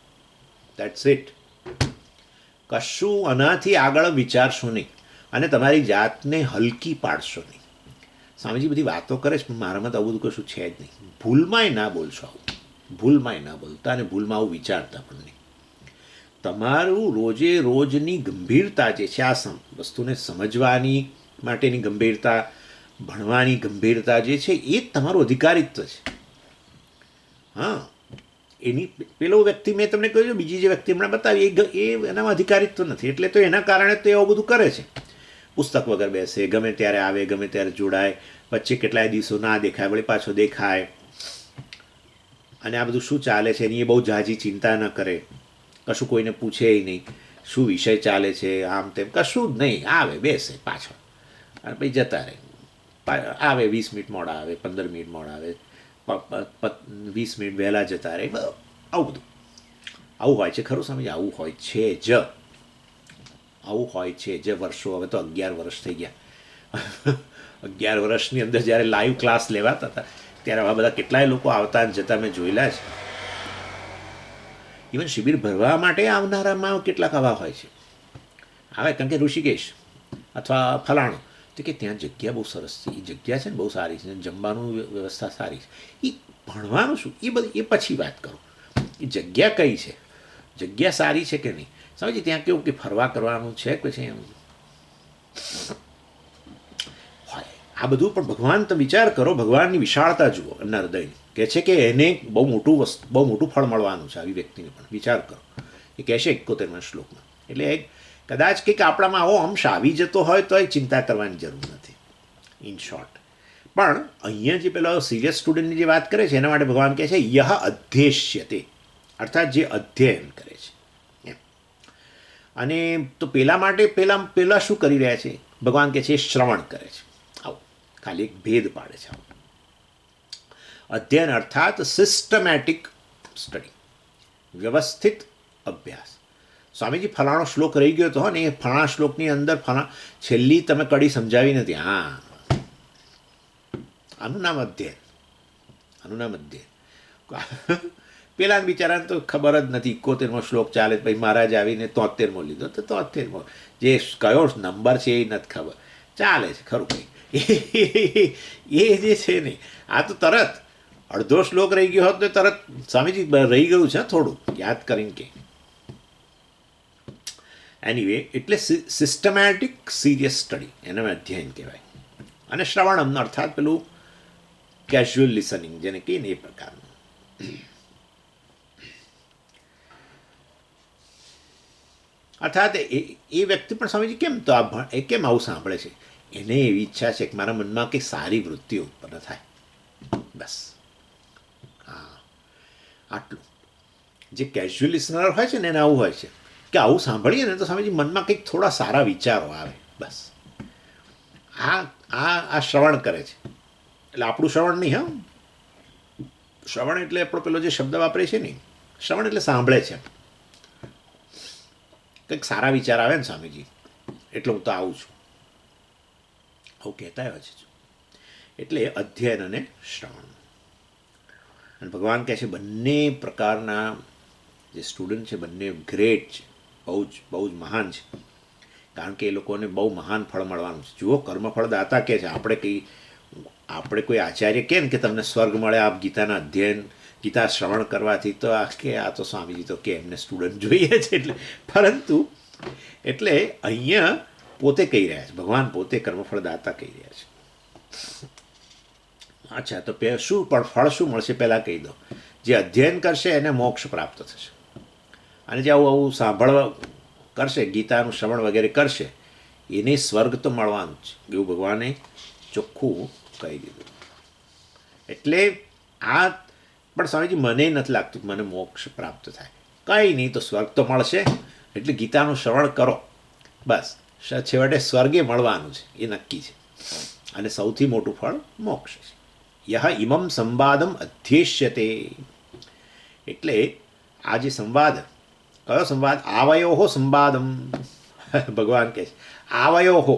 Speaker 1: That's it. કશું આનાથી આગળ વિચારશો નહીં, અને તમારી જાતને હલકી પાડશો નહીં. સ્વામીજી બધી વાતો કરે છે, મારામાં તો આવું બધું કશું છે જ નહીં. ભૂલમાંય ના બોલશો આવું, ભૂલમાંય ના બોલતા, અને ભૂલમાં આવું વિચારતા પણ નહીં. તમારું રોજે રોજની ગંભીરતા જે છે, આ વસ્તુને સમજવાની માટેની ગંભીરતા, ભણવાની ગંભીરતા જે છે, એ જ તમારું અધિકારીત્વ છે. હા, એની પેલો વ્યક્તિ મેં તમને કહ્યું, બીજી જે વ્યક્તિ હમણાં બતાવી, એ એનામાં અધિકારીત્વ નથી, એટલે તો એના કારણે તો એવું બધું કરે છે. પુસ્તક વગર બેસે, ગમે ત્યારે આવે, ગમે ત્યારે જોડાય, વચ્ચે કેટલાય દિવસો ના દેખાય, વળી પાછો દેખાય, અને આ બધું શું ચાલે છે એની એ બહુ ઝાઝી ચિંતા ન કરે, કશું કોઈને પૂછે નહીં, શું વિષય ચાલે છે, આમ તેમ કશું જ નહીં. આવે, બેસે પાછળ, અને પછી જતા રહે. આવે 20 મિનિટ મોડા આવે, 15 મિનિટ મોડા આવે, 20 મિનિટ વહેલા જતા રહે. આવું બધું આવું હોય છે ખરું સમજ? આવું હોય છે જ, આવું હોય છે જે વર્ષો, હવે તો 11 વર્ષ થઈ ગયા. 11 વર્ષની અંદર જ્યારે લાઈવ ક્લાસ લેવાતા હતા ત્યારે આવા બધા કેટલાય લોકો આવતા અને જતા મેં જોયેલા છે. ઇવન શિબિર ભરવા માટે આવનારામાં કેટલાક આવા હોય છે. આવે કારણ કે ઋષિકેશ અથવા ફલાણું, તો કે ત્યાં જગ્યા બહુ સરસ છે, એ જગ્યા છે ને બહુ સારી છે, જમવાનું વ્યવસ્થા સારી છે. એ ભણવાનું શું, એ બધી એ પછી વાત કરો. એ જગ્યા કઈ છે, જગ્યા સારી છે કે નહીં. સમજી ત્યાં કેવું કે ફરવા કરવાનું છે કે પછી એમ હોય આ બધું. પણ ભગવાન તો વિચાર કરો, ભગવાનની વિશાળતા જુઓ એમના હૃદયની. કહે છે કે એને બહુ મોટું ફળ મળવાનું છે આવી વ્યક્તિને. પણ વિચાર કરો, એ કહેશે 71 શ્લોકમાં. એટલે કદાચ કંઈક આપણામાં આવો અંશ આવી જતો હોય તો એ ચિંતા કરવાની જરૂર નથી, ઇન શોર્ટ. પણ અહીંયા જે પેલો સિરિયસ સ્ટુડન્ટની જે વાત કરે છે એના માટે ભગવાન કહે છે યહ અધ્યેશ્યતે, અર્થાત જે અધ્યયન કરે છે એમ. અને તો પેલા માટે પેલા શું કરી રહ્યા છે ભગવાન કહે છે એ શ્રવણ કરે છે. આવું ખાલી એક ભેદ પાડે છે. આવું અધ્યયન અર્થાત સિસ્ટમેટિક સ્ટડી, વ્યવસ્થિત અભ્યાસ. સ્વામીજી ફલાણો શ્લોક રહી ગયો તો ને એ ફલાણા શ્લોકની અંદર છેલ્લી તમે કડી સમજાવી નથી. હા, આનું નામ અધ્યયન, આનું નામ અધ્યયન. પેલા બિચારાને તો ખબર જ નથી. 71મો શ્લોક ચાલે, પછી મહારાજ આવીને 73મો લીધો તો 73મો જે કયો નંબર છે એ નથી ખબર, ચાલે છે ખરું કંઈ. એ જે છે ને, આ તો તરત અડધો શ્લોક રહી ગયો હોત તો તરત સ્વામીજી રહી ગયું છે થોડું યાદ કરીને કે. એનીવે, એટલે સિસ્ટમેટિક સિરિયસ સ્ટડી એને અધ્યયન કહેવાય. અને શ્રવણમ અર્થાત પેલું કેઝ્યુઅલ લિસનિંગ જેને કહીએ ને એ પ્રકારનું. અર્થાત એ વ્યક્તિ પણ સ્વામીજી કેમ તો એ કેમ આવું સાંભળે છે, એને એવી ઈચ્છા છે કે મારા મનમાં કંઈક સારી વૃત્તિઓ ઉત્પન્ન થાય, બસ. હા, આટલું. જે કેઝ્યુઅલ લિસનર હોય છે ને એને આવું હોય છે કે આવું સાંભળીએ ને તો સ્વામીજી મનમાં કંઈક થોડા સારા વિચારો આવે, બસ. આ શ્રવણ કરે છે એટલે આપણું શ્રવણ નહીં. હા, શ્રવણ એટલે આપણો પેલો જે શબ્દ વાપરે છે ને, શ્રવણ એટલે સાંભળે છે, કંઈક સારા વિચાર આવે ને સ્વામીજી એટલે હું તો આવું છું, આવું કહેતા હોય છે. એટલે અધ્યયન અને શ્રવણ. અને ભગવાન કહે છે બંને પ્રકારના જે સ્ટુડન્ટ છે બંને ગ્રેટ છે, બહુ જ મહાન છે, કારણ કે એ લોકોને બહુ મહાન ફળ મળવાનું છે. જુઓ, કર્મફળ દાતા કહે છે. આપણે કોઈ આચાર્ય કહે ને કે તમને સ્વર્ગ મળે આપ ગીતાના અધ્યયન ગીતા શ્રવણ કરવાથી, તો આ તો સ્વામીજી તો કે એમને સ્ટુડન્ટ જોઈએ છે. પરંતુ એટલે અહીંયા પોતે કહી રહ્યા છે, ભગવાન પોતે કર્મફળ દાતા કહી રહ્યા છે. અચ્છા, તો શું પણ ફળ શું મળશે પહેલાં કહી દો. જે અધ્યયન કરશે એને મોક્ષ પ્રાપ્ત થશે, અને જે આવું સાંભળવા કરશે, ગીતાનું શ્રવણ વગેરે કરશે, એને સ્વર્ગ તો મળવાનું જ, એવું ભગવાને ચોખ્ખું કહી દીધું. એટલે આ પણ સ્વામીજી મને નથી લાગતું મને મોક્ષ પ્રાપ્ત થાય. કંઈ નહીં, તો સ્વર્ગ તો મળશે. એટલે ગીતાનું શ્રવણ કરો, બસ. છેવટે સ્વર્ગે મળવાનું છે, એ નક્કી છે. અને સૌથી મોટું ફળ મોક્ષ છે. યહ ઇમમ સંવાદમ અધ્યેષ્યતે. એટલે આ જે સંવાદ, કયો સંવાદ? આવયોહો સંવાદમ. ભગવાન કહે છે આવયોહો,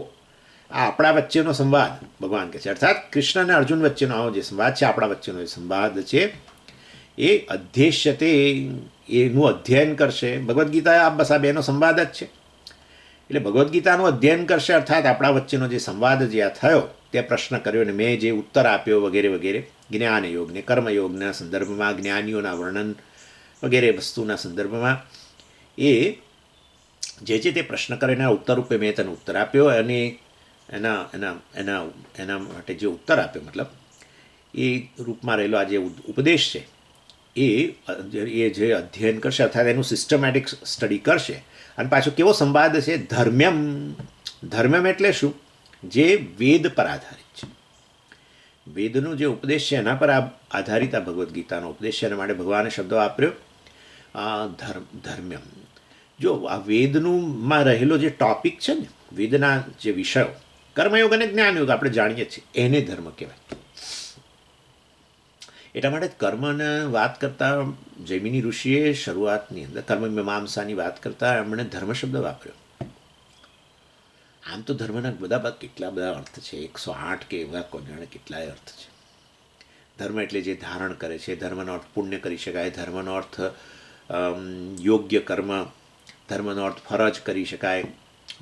Speaker 1: આ આપણા વચ્ચેનો સંવાદ ભગવાન કહે છે. અર્થાત કૃષ્ણ અને અર્જુન વચ્ચેનો આવો જે સંવાદ છે, આપણા વચ્ચેનો જે સંવાદ છે, એ અધ્યેષ્યતે, એનું અધ્યયન કરશે. ભગવદ્ ગીતા બસ આ બેનો સંવાદ જ છે. એટલે ભગવદ્ ગીતાનું અધ્યયન કરશે, અર્થાત આપણા વચ્ચેનો જે સંવાદ જે આ થયો, તે પ્રશ્ન કર્યો અને મેં જે ઉત્તર આપ્યો વગેરે વગેરે, જ્ઞાનયોગને કર્મયોગના સંદર્ભમાં, જ્ઞાનીઓના વર્ણન વગેરે વસ્તુના સંદર્ભમાં, એ જે તે પ્રશ્ન કરીને ઉત્તર રૂપે મેં તને ઉત્તર આપ્યો. અને એના માટે જે ઉત્તર આપ્યો, મતલબ એ રૂપમાં રહેલો આ જે ઉપદેશ છે, એ જે અધ્યયન કરશે, અર્થાત એનું સિસ્ટમેટિક સ્ટડી કરશે. અને પાછો કેવો સંવાદ છે? ધર્મ્યમ. ધર્મ્યમ એટલે શું? જે વેદ પર આધારિત છે. વેદનો જે ઉપદેશ છે એના પર આધારિત આ ભગવદ્ ગીતાનો ઉપદેશ છે. એના માટે ભગવાને શબ્દ વાપર્યો ધર્મ્યમ. જો આ વેદમાં રહેલો જે ટોપિક છે ને, વેદના જે વિષયો, કર્મયોગ અને જ્ઞાનયોગ આપણે જાણીએ છીએ, એને ધર્મ કહેવાય. એટલા માટે કર્મને વાત કરતાં જૈમિની ઋષિએ શરૂઆતની અંદર કર્મ મીમાંસાની વાત કરતાં એમણે ધર્મ શબ્દ વાપર્યો. આમ તો ધર્મના કેટલા બધા અર્થ છે, 108 કે એવા કોણ જાણે કેટલાય અર્થ છે. ધર્મ એટલે જે ધારણ કરે છે, ધર્મનો અર્થ પુણ્ય કરી શકાય, ધર્મનો અર્થ યોગ્ય કર્મ, ધર્મનો અર્થ ફરજ કરી શકાય,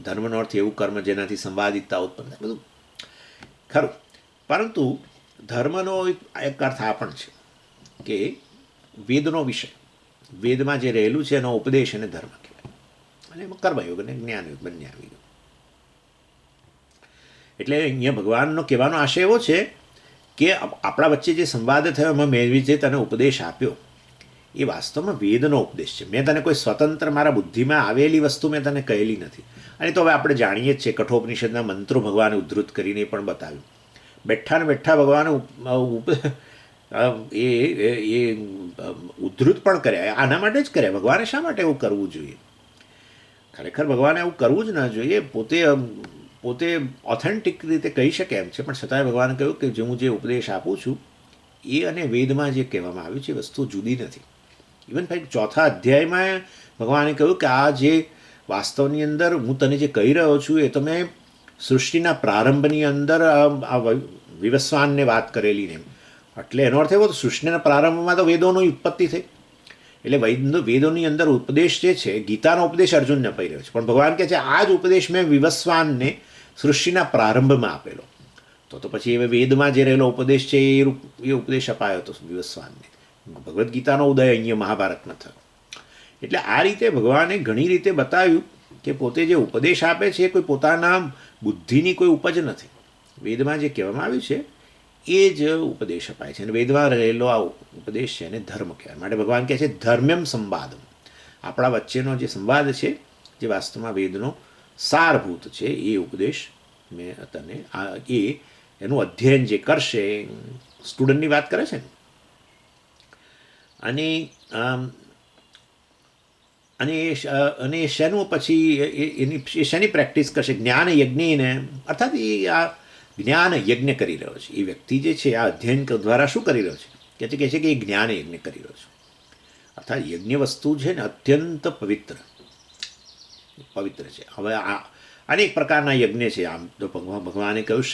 Speaker 1: ધર્મનો અર્થ એવું કર્મ જેનાથી સંવાદિતતા ઉત્પન્ન થાય, બધું ખરું. પરંતુ ધર્મનો એક અર્થ આ પણ છે કે વેદનો વિષય, વેદમાં જે રહેલું છે એનો ઉપદેશ એને ધર્મ કહેવાય. અને એમાં કર્મયોગ અને જ્ઞાનયોગ બંને આવી ગયું. એટલે અહીંયા ભગવાનનો કહેવાનો આશય એવો છે કે આપણા વચ્ચે જે સંવાદ થયો એમાં મેં જે તને ઉપદેશ આપ્યો એ વાસ્તવમાં વેદનો ઉપદેશ છે. મેં તને કોઈ સ્વતંત્ર મારા બુદ્ધિમાં આવેલી વસ્તુ મેં તને કહેલી નથી. અને તો હવે આપણે જાણીએ જ છીએ, કઠોપનિષદના મંત્રો ભગવાને ઉદ્ધૃત કરીને પણ બતાવ્યું. બેઠા ને બેઠા ભગવાને એ ઉદ્ધૃત પણ કર્યા. આના માટે જ કર્યા. ભગવાને શા માટે એવું કરવું જોઈએ? ખરેખર ભગવાને એવું કરવું જ ના જોઈએ. પોતે ઓથેન્ટિક રીતે કહી શકે એમ છે, પણ છતાંય ભગવાને કહ્યું કે જે હું જે ઉપદેશ આપું છું એ અને વેદમાં જે કહેવામાં આવ્યું છે એ વસ્તુ જુદી નથી. ઇવન ભાઈ 4થા અધ્યાયમાં ભગવાને કહ્યું કે આ જે વાસ્તવની અંદર હું તને જે કહી રહ્યો છું એ તમે સૃષ્ટિના પ્રારંભની અંદર આ વિવસ્વાનને વાત કરેલી ને. એટલે એનો અર્થ એવો, સૃષ્ટિના પ્રારંભમાં તો વેદોની ઉત્પત્તિ થઈ. એટલે વેદોની અંદર ઉપદેશ જે છે, ગીતાનો ઉપદેશ અર્જુનને અપાઈ રહ્યો છે, પણ ભગવાન કહે છે આ જ ઉપદેશ મેં વિવસ્વાનને સૃષ્ટિના પ્રારંભમાં આપેલો. તો પછી હવે વેદમાં જે રહેલો ઉપદેશ છે એ ઉપદેશ અપાયો હતો વિવસ્વાનને. ભગવદ્ ગીતાનો ઉદય અહીંયા મહાભારતમાં થયો. એટલે આ રીતે ભગવાને ઘણી રીતે બતાવ્યું કે પોતે જે ઉપદેશ આપે છે એ કોઈ પોતાના બુદ્ધિની કોઈ ઉપજ નથી. વેદમાં જે કહેવામાં આવ્યું છે એ જ ઉપદેશ અપાય છે, અને વેદમાં રહેલો આ ઉપદેશ છે એને ધર્મ કહેવાય. માટે ભગવાન કહે છે ધર્મ્યમ સંવાદમ, આપણા વચ્ચેનો જે સંવાદ છે, જે વાસ્તવમાં વેદનો સારભૂત છે, એ ઉપદેશ મેં તને એનું અધ્યયન જે કરશે, સ્ટુડન્ટની વાત કરે છે ને, અને અને શેનું પછી એની શેની પ્રેક્ટિસ કરશે? જ્ઞાન યજ્ઞને, અર્થાત એ આ જ્ઞાન યજ્ઞ કરી રહ્યો છે. એ વ્યક્તિ જે છે આ અધ્યયન દ્વારા શું કરી રહ્યો છે? કહે છે કે એ જ્ઞાન યજ્ઞ કરી રહ્યો છે. અર્થાત યજ્ઞ વસ્તુ છે ને અત્યંત પવિત્ર છે. હવે આ અનેક પ્રકારના યજ્ઞ છે. આમ તો ભગવાને કહ્યું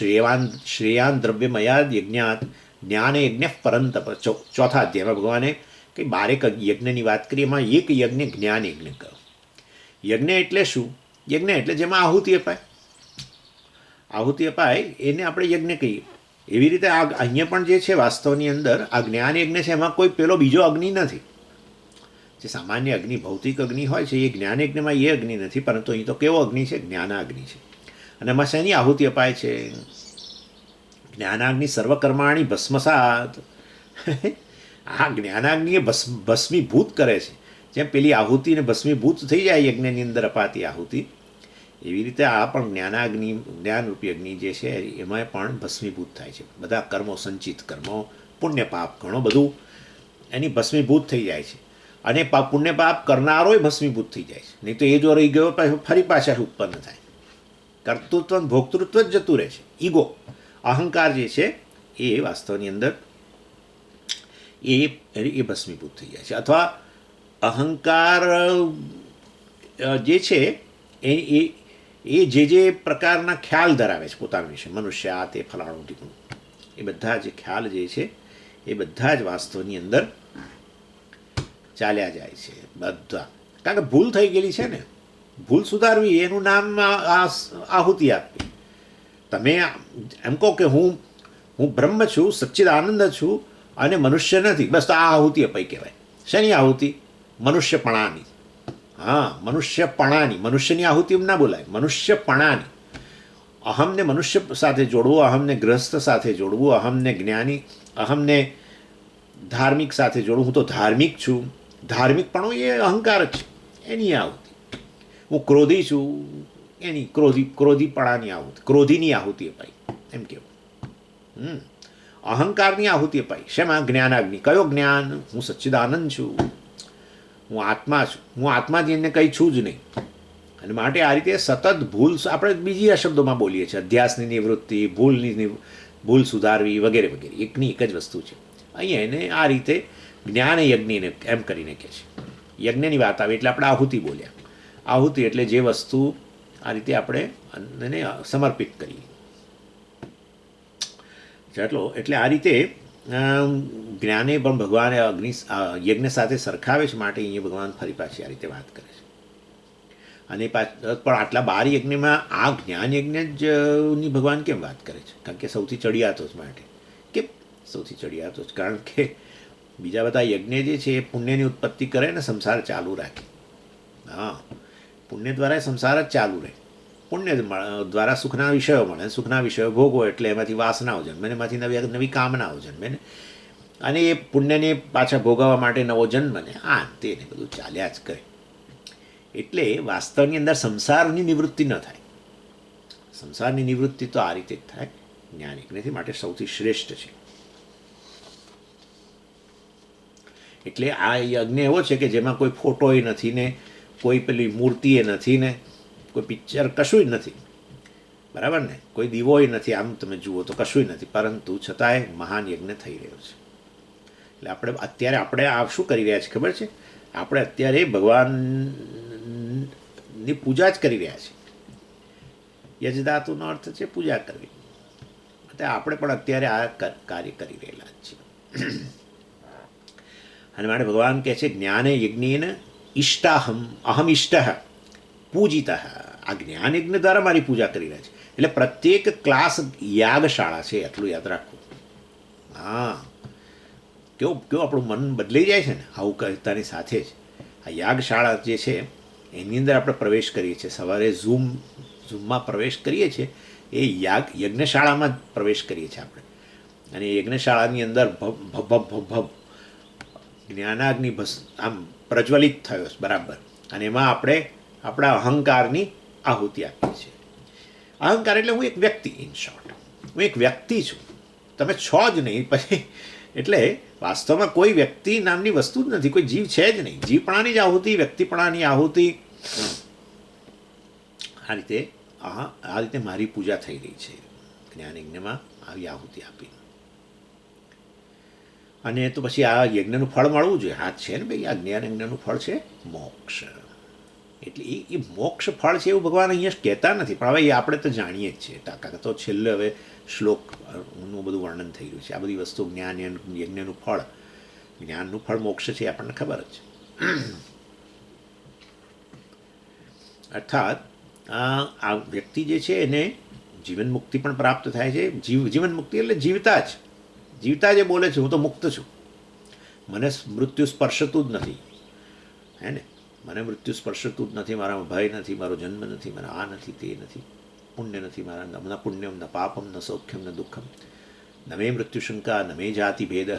Speaker 1: શ્રેયાન દ્રવ્યમયાદ યજ્ઞાત જ્ઞાન યજ્ઞ પરંતપ, ચોથા અધ્યાયમાં ભગવાને કંઈ 12 યજ્ઞની વાત કરી, એમાં એક યજ્ઞ જ્ઞાન યજ્ઞ કહ્યું. યજ્ઞ એટલે શું? યજ્ઞ એટલે જેમાં આહુતિ અપાય એને આપણે યજ્ઞ કહીએ. એવી રીતે આ અહીંયા પણ જે છે વાસ્તવની અંદર આ જ્ઞાન યજ્ઞ છે, એમાં કોઈ પેલો બીજો અગ્નિ નથી. જે સામાન્ય અગ્નિ, ભૌતિક અગ્નિ હોય છે, એ જ્ઞાન યજ્ઞમાં એ અગ્નિ નથી, પરંતુ અહીં તો કેવો અગ્નિ છે? જ્ઞાનાગ્નિ છે. અને એમાં શેની આહુતિ અપાય છે? જ્ઞાનાગ્નિ સર્વકર્માણી ભસ્મસાત. આ જ્ઞાનાગ્નિ એ ભસ્મીભૂત કરે છે. જેમ પેલી આહુતિને ભસ્મીભૂત થઈ જાય યજ્ઞની અંદર અપાતી આહુતિ, એવી રીતે આ પણ જ્ઞાનાગ્નિ, જ્ઞાનરૂપી અગ્નિ જે છે એમાં પણ ભસ્મીભૂત થાય છે. બધા કર્મો, સંચિત કર્મો, પુણ્ય પાપ, ઘણું બધું એની ભસ્મીભૂત થઈ જાય છે. અને પુણ્ય પાપ કરનારોય ભસ્મીભૂત થઈ જાય છે. નહીં તો એ જો રહી ગયો ફરી પાછા ઉત્પન્ન થાય. કર્તૃત્વ ભોક્તૃત્વ જ જતું રહે છે. ઈગો, અહંકાર જે છે એ વાસ્તવની અંદર એ ભસ્મીભૂત થઈ જાય છે. અથવા અહંકાર જે છે એ જે પ્રકારના ખ્યાલ ધરાવે છે પોતાના વિશે, મનુષ્ય આ તે ફલાણું ટીકું, એ બધા જે ખ્યાલ જે છે એ બધા જ વાસ્તવની અંદર ચાલ્યા જાય છે બધા. કારણ કે ભૂલ થઈ ગયેલી છે ને, ભૂલ સુધારવી એનું નામ આહુતિ આપવી. તમે એમ કહો કે હું બ્રહ્મ છું, સચ્ચિદાનંદ છું અને મનુષ્ય નથી, બસ તો આ આહુતિ અપાઈ કહેવાય. શેની આહુતિ? મનુષ્યપણાની. હા, મનુષ્યપણાની. મનુષ્યની આહુતિ એમ ના બોલાય, મનુષ્યપણાની. અહમને મનુષ્ય સાથે જોડવું, અહમને ગ્રસ્ત સાથે જોડવું, અહમને જ્ઞાની, અહમને ધાર્મિક સાથે જોડવું. હું તો ધાર્મિક છું, ધાર્મિકપણું એ અહંકાર જ છે, એની આહુતિ. હું ક્રોધી છું, એની ક્રોધીપણાની આહુતિ, ક્રોધીની આહુતિ અપાઈ એમ કહેવું. અહંકારની આહુતિ અપાઈ. શેમાં? જ્ઞાનાગ્નિ. કયો જ્ઞાન? હું સચ્ચિદાનંદ છું, હું આત્મા છું, હું આત્માથી એને કંઈ છું જ નહીં. અને માટે આ રીતે સતત ભૂલ, આપણે બીજી શબ્દોમાં બોલીએ છીએ, અધ્યાસની નિવૃત્તિ, ભૂલ સુધારવી વગેરે વગેરે, એકની એક જ વસ્તુ છે. અહીંયા એને આ રીતે જ્ઞાન યજ્ઞને એમ કરીને કહે છે. યજ્ઞની વાત આવે એટલે આપણે આહુતિ બોલ્યા. આહુતિ એટલે જે વસ્તુ આ રીતે આપણે એને સમર્પિત કરીએ. એટલે આ રીતે જ્ઞાને પણ ભગવાને યજ્ઞ સાથે સરખાવે છે. માટે અહીંયા ભગવાન ફરી પાછી આ રીતે વાત કરે છે. અને પણ આટલા 12 યજ્ઞમાં આ જ્ઞાન યજ્ઞ ની ભગવાન કેમ વાત કરે છે? કારણ કે સૌથી ચડિયાતો જ માટે. કેમ સૌથી ચડિયાતો જ? કારણ કે બીજા બધા યજ્ઞ જે છે એ પુણ્યની ઉત્પત્તિ કરે ને સંસાર ચાલુ રાખે. હા, પુણ્ય દ્વારા સંસાર જ ચાલુ રહે. પુણ્ય દ્વારા સુખના વિષયો મળે, સુખના વિષયો ભોગવો એટલે એમાંથી વાસનાઓ જન્મે, એમાંથી નવી કામનાઓ જન્મે ને, અને એ પુણ્યને પાછા ભોગવવા માટે નવો જન્મ ને આ તેને બધું ચાલ્યા જ કરે. એટલે વાસ્તવની અંદર સંસારની નિવૃત્તિ ન થાય. સંસારની નિવૃત્તિ તો આ રીતે જ થાય જ્ઞાન યજ્ઞથી. માટે સૌથી શ્રેષ્ઠ છે. એટલે આ યજ્ઞ એવો છે કે જેમાં કોઈ ફોટોય નથી ને, કોઈ પેલી મૂર્તિએ નથી ને, કોઈ પિક્ચર કશુંય નથી, બરાબર ને, કોઈ દીવોય નથી. આમ તમે જુઓ તો કશુંય નથી, પરંતુ છતાંય મહાન યજ્ઞ થઈ રહ્યો છે. એટલે આપણે આ શું કરી રહ્યા છીએ ખબર છે? આપણે અત્યારે ભગવાનની પૂજા જ કરી રહ્યા છીએ. યજદાતુનો અર્થ છે પૂજા કરવી. એટલે આપણે પણ અત્યારે આ કાર્ય કરી રહેલા જ છીએ. અને માટે ભગવાન કહે છે જ્ઞાન યજ્ઞેન ઇષ્ટાહમ અહમ ઇષ્ટ પૂજિત. આ જ્ઞાન યજ્ઞ દ્વારા મારી પૂજા કરી રહ્યા છે. એટલે પ્રત્યેક ક્લાસ યાગશાળા છે, એટલું યાદ રાખવું. હા, કેવું આપણું મન બદલાઈ જાય છે ને આવું કહેતાની સાથે જ. આ યાગશાળા જે છે એની અંદર આપણે પ્રવેશ કરીએ છીએ. સવારે ઝૂમમાં પ્રવેશ કરીએ છીએ. એ એ યજ્ઞશાળામાં જ પ્રવેશ કરીએ છીએ આપણે. અને એ યજ્ઞશાળાની અંદર ભભ જ્ઞાનાગ્નિ આમ પ્રજ્વલિત થયો બરાબર. અને એમાં આપણે આપણા અહંકારની આહુતિ આપીએ છીએ. અહંકાર એટલે હું એક વ્યક્તિ, ઇન શોર્ટ હું એક વ્યક્તિ છું, તમે છો જ નહીં પછી. એટલે વાસ્તવમાં કોઈ વ્યક્તિ નામની વસ્તુ જ નથી, કોઈ જીવ છે જ નહીં. જીવપણાની જ આહુતિ, વ્યક્તિપણાની આહુતિ, આ રીતે મારી પૂજા થઈ રહી છે જ્ઞાન યજ્ઞમાં આવી આહુતિ આપી. અને તો પછી આ યજ્ઞનું ફળ મળવું જોઈએ. હા છે ને ભાઈ, આ જ્ઞાન યજ્ઞનું ફળ છે મોક્ષ. એટલે એ મોક્ષ ફળ છે એવું ભગવાન અહીંયા કહેતા નથી, પણ હવે એ આપણે તો જાણીએ જ છીએ. કાકા તો છેલ્લે હવે શ્લોકનું બધું વર્ણન થઈ રહ્યું છે. આ બધી વસ્તુ જ્ઞાન યજ્ઞનું ફળ, જ્ઞાનનું ફળ મોક્ષ છે આપણને ખબર જ. અર્થાત આ વ્યક્તિ જે છે એને જીવન મુક્તિ પણ પ્રાપ્ત થાય છે. જીવન મુક્તિ એટલે જીવતા જે બોલે છે હું તો મુક્ત છું, મને મૃત્યુ સ્પર્શતું જ નથી, હે ને, મને મૃત્યુ સ્પર્શતું જ નથી, મારામાં ભય નથી, મારો જન્મ નથી, મારા આ નથી, તે નથી, પુણ્ય નથી મારા, ન પુણ્યમ ન પાપમ ન સૌખ્યમ ન દુઃખમ, ન મે મૃત્યુશંકા ન મે જાતિ ભેદ,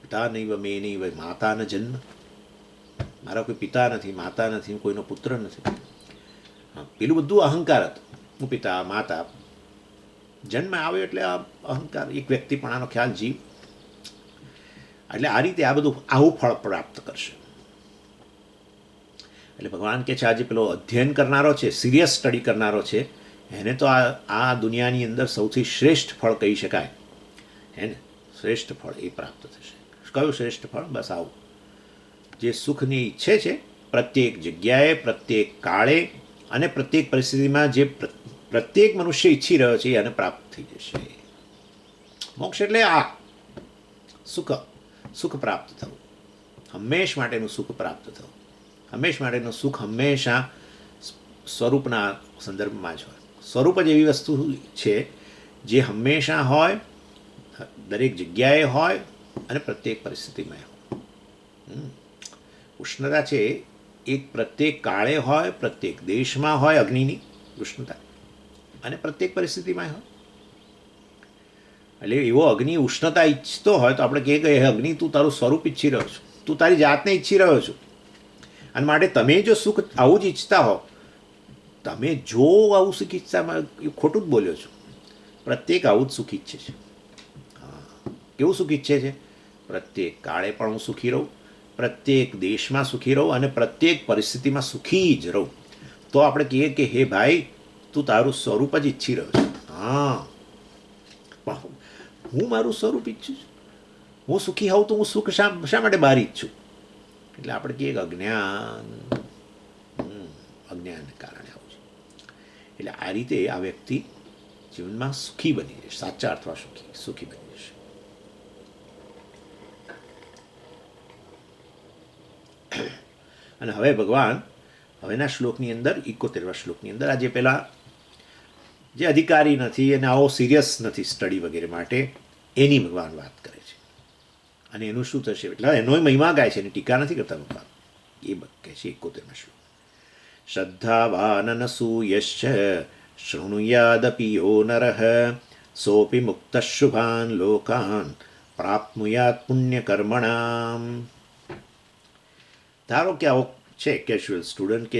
Speaker 1: પિતા નૈવ મે નૈવ માતા ન જન્મ, મારા કોઈ પિતા નથી, માતા નથી, કોઈનો પુત્ર નથી. પેલું બધું અહંકાર હતું. હું પિતા માતા, જન્મ આવ્યો એટલે આ અહંકાર, એક વ્યક્તિપણાનો ખ્યાલ, જીવ. એટલે આ રીતે આ બધું આવું ફળ પ્રાપ્ત કરશે. એટલે ભગવાન કે છે આજે પેલો અધ્યયન કરનારો છે, સિરિયસ સ્ટડી કરનારો છે, એને તો આ દુનિયાની અંદર સૌથી શ્રેષ્ઠ ફળ કહી શકાય, હે ને, શ્રેષ્ઠ ફળ એ પ્રાપ્ત થશે. કયું શ્રેષ્ઠ ફળ? બસ આવું, જે સુખની ઈચ્છે છે પ્રત્યેક જગ્યાએ, પ્રત્યેક કાળે અને પ્રત્યેક પરિસ્થિતિમાં, જે પ્રત્યેક મનુષ્ય ઈચ્છી રહ્યો છે એને પ્રાપ્ત થઈ જશે. મોક્ષ એટલે આ સુખ પ્રાપ્ત થવું, હંમેશ માટેનું સુખ પ્રાપ્ત થવું. હંમેશ માટેનું સુખ હંમેશા સ્વરૂપના સંદર્ભમાં જ હોય. સ્વરૂપ જ એવી વસ્તુ છે જે હંમેશા હોય, દરેક જગ્યાએ હોય અને પ્રત્યેક પરિસ્થિતિમાં હોય. ઉષ્ણતા છે એક પ્રત્યેક કાળે હોય, પ્રત્યેક દેશમાં હોય, અગ્નિની ઉષ્ણતા, અને પ્રત્યેક પરિસ્થિતિમાં હોય. એટલે એવો અગ્નિ ઉષ્ણતા ઈચ્છતો હોય તો આપણે કહીએ કે અગ્નિ તું તારું સ્વરૂપ ઈચ્છી રહ્યો છું, તું તારી જાતને ઈચ્છી રહ્યો છું, અને માટે તમે જો સુખ આવું જ ઈચ્છતા હો, તમે જો આવું સુખ ઈચ્છતા, ખોટું જ બોલ્યો છું. પ્રત્યેક આવું જ સુખ ઈચ્છે છે. હા, કેવું સુખ ઈચ્છે છે? પ્રત્યેક કાળે પણ હું સુખી રહું, પ્રત્યેક દેશમાં સુખી રહું અને પ્રત્યેક પરિસ્થિતિમાં સુખી જ રહું. તો આપણે કહીએ કે હે ભાઈ, તું તારું સ્વરૂપ જ ઈચ્છી રહ્યો છે. હા, પણ હું મારું સ્વરૂપ ઈચ્છું છું, હું સુખી હોઉં તો હું સુખ શા માટે બહાર ઈચ્છું? એટલે આપણે કહીએ કે અજ્ઞાનને કારણે આવું છે. એટલે આ રીતે આ વ્યક્તિ જીવનમાં સુખી બની જશે, સાચા અર્થમાં સુખી બની જશે. અને હવે ભગવાન હવેના શ્લોકની અંદર, 71મા શ્લોકની અંદર, આજે પેલા જે અધિકારી નથી અને આવો સિરિયસ નથી સ્ટડી વગેરે માટે, એની ભગવાન વાત કરે છે. અને એનું શું થશે? એટલે એનો મહિમા ગાય છે, એની ટીકા નથી કરતા ભગવાન. એ કહે છે 71મા શ્લોક, શ્રદ્ધાવાનનસૂયશ્ચ શૃણુયાદપી યો નરઃ સોપી મુક્ત શુભાન લોકાન પ્રાપ્નુયાત પુણ્યકર્મણામ. ધારો કે આવો છે કેઝ્યુઅલ સ્ટુડન્ટ કે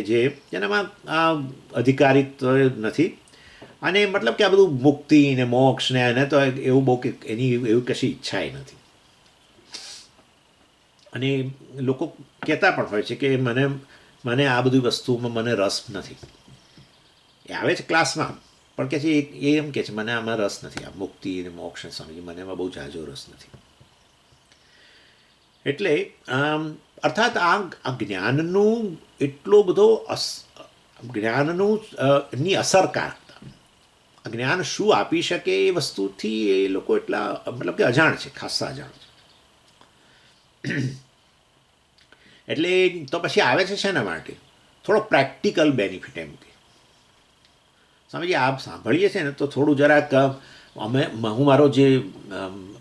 Speaker 1: જેનામાં આ અધિકારીત્વ નથી, અને મતલબ કે આ બધું મુક્તિ ને મોક્ષ ને એને તો એવું બહુ કે એની એવું કશી ઈચ્છા નથી. અને લોકો કહેતા પણ હોય છે કે મને આ બધી વસ્તુમાં મને રસ નથી. એ આવે છે ક્લાસમાં પણ કહે છે એ એમ કહે છે મને આમાં રસ નથી, આ મુક્તિ અને મોક્ષ સમજી મને એમાં બહુ ઝાઝો રસ નથી. એટલે અર્થાત આ જ્ઞાનનું એટલો બધો ની અસરકારકતા, જ્ઞાન શું આપી શકે એ વસ્તુથી એ લોકો એટલા મતલબ કે અજાણ છે, ખાસ્સા અજાણ છે. એટલે તો પછી આવે છે શેના માટે? થોડો પ્રેક્ટિકલ બેનિફિટ એમ કે સમજીએ. આપ સાંભળીએ છીએ ને તો થોડું જરાક હું મારો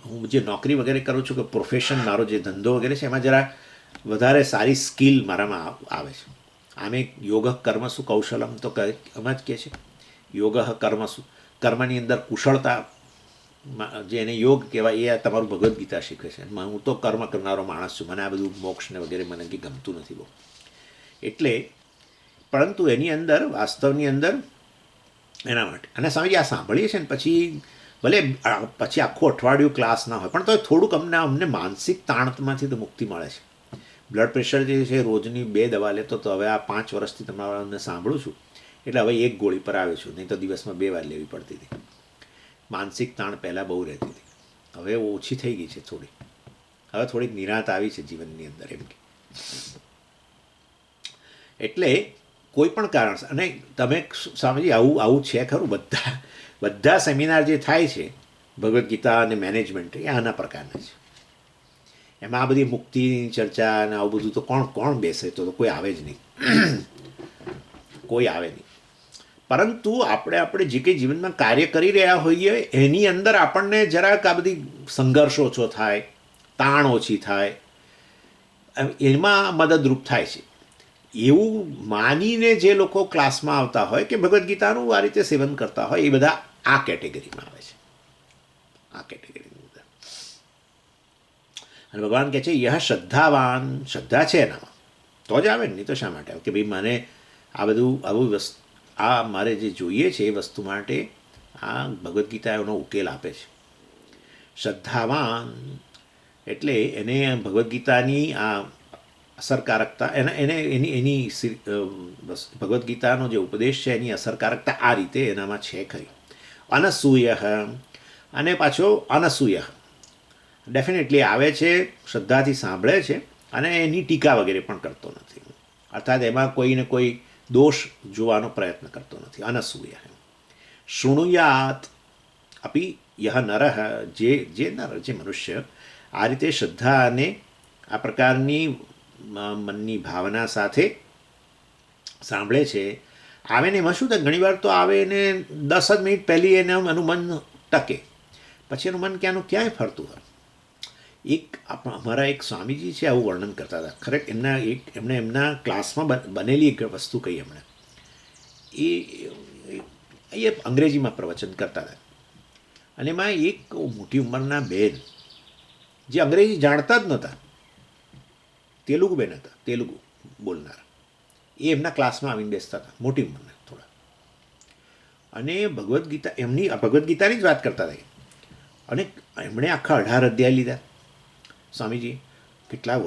Speaker 1: હું જે નોકરી વગેરે કરું છું કે પ્રોફેશન, મારો જે ધંધો વગેરે છે એમાં જરા વધારે સારી સ્કિલ મારામાં આવે છે. આમે યોગ કર્મ શું કૌશલમ તો એમાં જ કહે છે યોગ કર્મસુ, કર્મની અંદર કુશળતા જે એને યોગ કહેવાય એ તમારું ભગવદ્ ગીતા શીખવે છે. હું તો કર્મ કરનારો માણસ છું, મને આ બધું મોક્ષને વગેરે મને કંઈ ગમતું નથી બહુ. એટલે પરંતુ એની અંદર વાસ્તવની અંદર એના માટે અને સ્વામીજી આ સાંભળીએ છીએ ને પછી ભલે પછી આખું અઠવાડિયું ક્લાસ ના હોય પણ તો થોડુંક અમને માનસિક તાણમાંથી તો મુક્તિ મળે છે. બ્લડ પ્રેશર જે છે રોજની 2 દવા લેતો તો હવે આ 5 વર્ષથી તમારાને સાંભળું છું એટલે હવે 1 ગોળી પર આવ્યો છું, નહીં તો દિવસમાં 2 વાર લેવી પડતી હતી. માનસિક તાણ પહેલાં બહુ રહેતી હતી, હવે ઓછી થઈ ગઈ છે થોડી. હવે થોડીક નિરાંત આવી છે જીવનની અંદર એમ કે. એટલે કોઈ પણ કારણસર અને તમે સ્વામીજી આવું છે ખરું, બધા સેમિનાર જે થાય છે ભગવદ્ ગીતા અને મેનેજમેન્ટ એ આના પ્રકારના છે. એમાં આ બધી મુક્તિની ચર્ચા અને આવું બધું તો કોણ બેસે, તો કોઈ આવે જ નહીં, કોઈ આવે નહીં. પરંતુ આપણે જે કંઈ જીવનમાં કાર્ય કરી રહ્યા હોઈએ એની અંદર આપણને જરાક આ બધી સંઘર્ષ ઓછો થાય, તાણ ઓછી થાય, એમાં મદદરૂપ થાય છે. એવું માનીને જે લોકો ક્લાસમાં આવતા હોય કે ભગવદ્ ગીતાનું આ રીતે સેવન કરતા હોય એ બધા આ કેટેગરીમાં આવે છે, આ કેટેગરીની અંદર. અને ભગવાન કહે છે યહ શ્રદ્ધાવાન, શ્રદ્ધા છે એનામાં તો જ આવે ને, નહીં તો શા માટે આવે કે ભાઈ મને આ બધું આવું વસ્તુ આ મારે જે જોઈએ છે એ વસ્તુ માટે આ ભગવદ્ ગીતા એનો ઉકેલ આપે છે. શ્રદ્ધાવાન એટલે એને ભગવદ્ ગીતાની આ અસરકારકતા એની ભગવદ્ ગીતાનો જે ઉપદેશ છે એની અસરકારકતા આ રીતે એનામાં છે ખરી. અનસૂય અને પાછો અનસૂય ડેફિનેટલી આવે છે, શ્રદ્ધાથી સાંભળે છે અને એની ટીકા વગેરે પણ કરતો નથી, અર્થાત એમાં કોઈને કોઈ દોષ જોવાનો પ્રયત્ન કરતો નથી. અનસૂય શૃણુયાત અપી યહ નરઃ, જે નર જે મનુષ્ય આ રીતે શ્રદ્ધા અને આ પ્રકારની મનની ભાવના સાથે સાંભળે છે, આવે ને એમાં શું થાય ઘણીવાર તો આવે ને 10 જ મિનિટ પહેલી એનું મન ટકે, પછી એનું મન ક્યાંય ફરતું હોય. અમારા એક સ્વામીજી છે આવું વર્ણન કરતા હતા. ખરેખર એમણે એમના ક્લાસમાં બનેલી એક વસ્તુ કહી એમણે. એ અંગ્રેજીમાં પ્રવચન કરતા હતા અને એમાં એક મોટી ઉંમરના બેન જે અંગ્રેજી જાણતા જ નહોતા, તેલુગુ બેન હતા, તેલુગુ બોલનાર, એ એમના ક્લાસમાં આવીને બેસતા હતા, મોટી ઉંમરના થોડા. અને ભગવદ્ ગીતાની જ વાત કરતા હતા અને એમણે આખા 18 અધ્યાય લીધા. સ્વામીજી કેટલા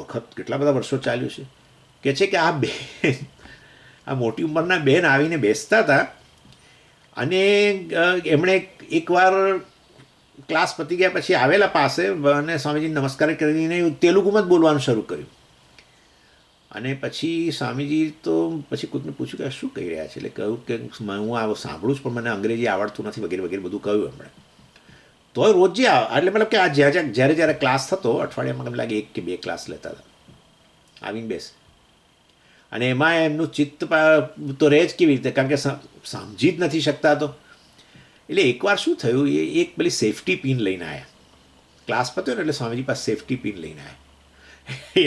Speaker 1: બધા વર્ષો ચાલ્યું છે કે છે કે આ મોટી ઉંમરના બેન આવીને બેસતા હતા અને એમણે એકવાર ક્લાસ પતી ગયા પછી આવેલા પાસે અને સ્વામીજી નમસ્કાર કરીને તેલુગુમાં જ બોલવાનું શરૂ કર્યું. અને પછી સ્વામીજી તો પછી કોઈકને પૂછ્યું કે શું કહી રહ્યા છે, એટલે કહ્યું કે હું આ સાંભળું છું પણ મને અંગ્રેજી આવડતું નથી વગેરે વગેરે બધું કહ્યું એમણે. તો રોજ એટલે મતલબ કે આ જ્યારે ક્લાસ થતો અઠવાડિયામાં મને લાગે 1 કે 2 ક્લાસ લેતા હતા, આવીને બેસે અને એમાં એમનું ચિત્ત તો રહે જ કેવી રીતે, કારણ કે સમજી જ નથી શકતા. તો એટલે એકવાર શું થયું, એ એક પેલી સેફટી પિન લઈને આવ્યા. ક્લાસ પત્યો ને એટલે સ્વામીજી પાસે સેફટી પિન લઈને આવ્યા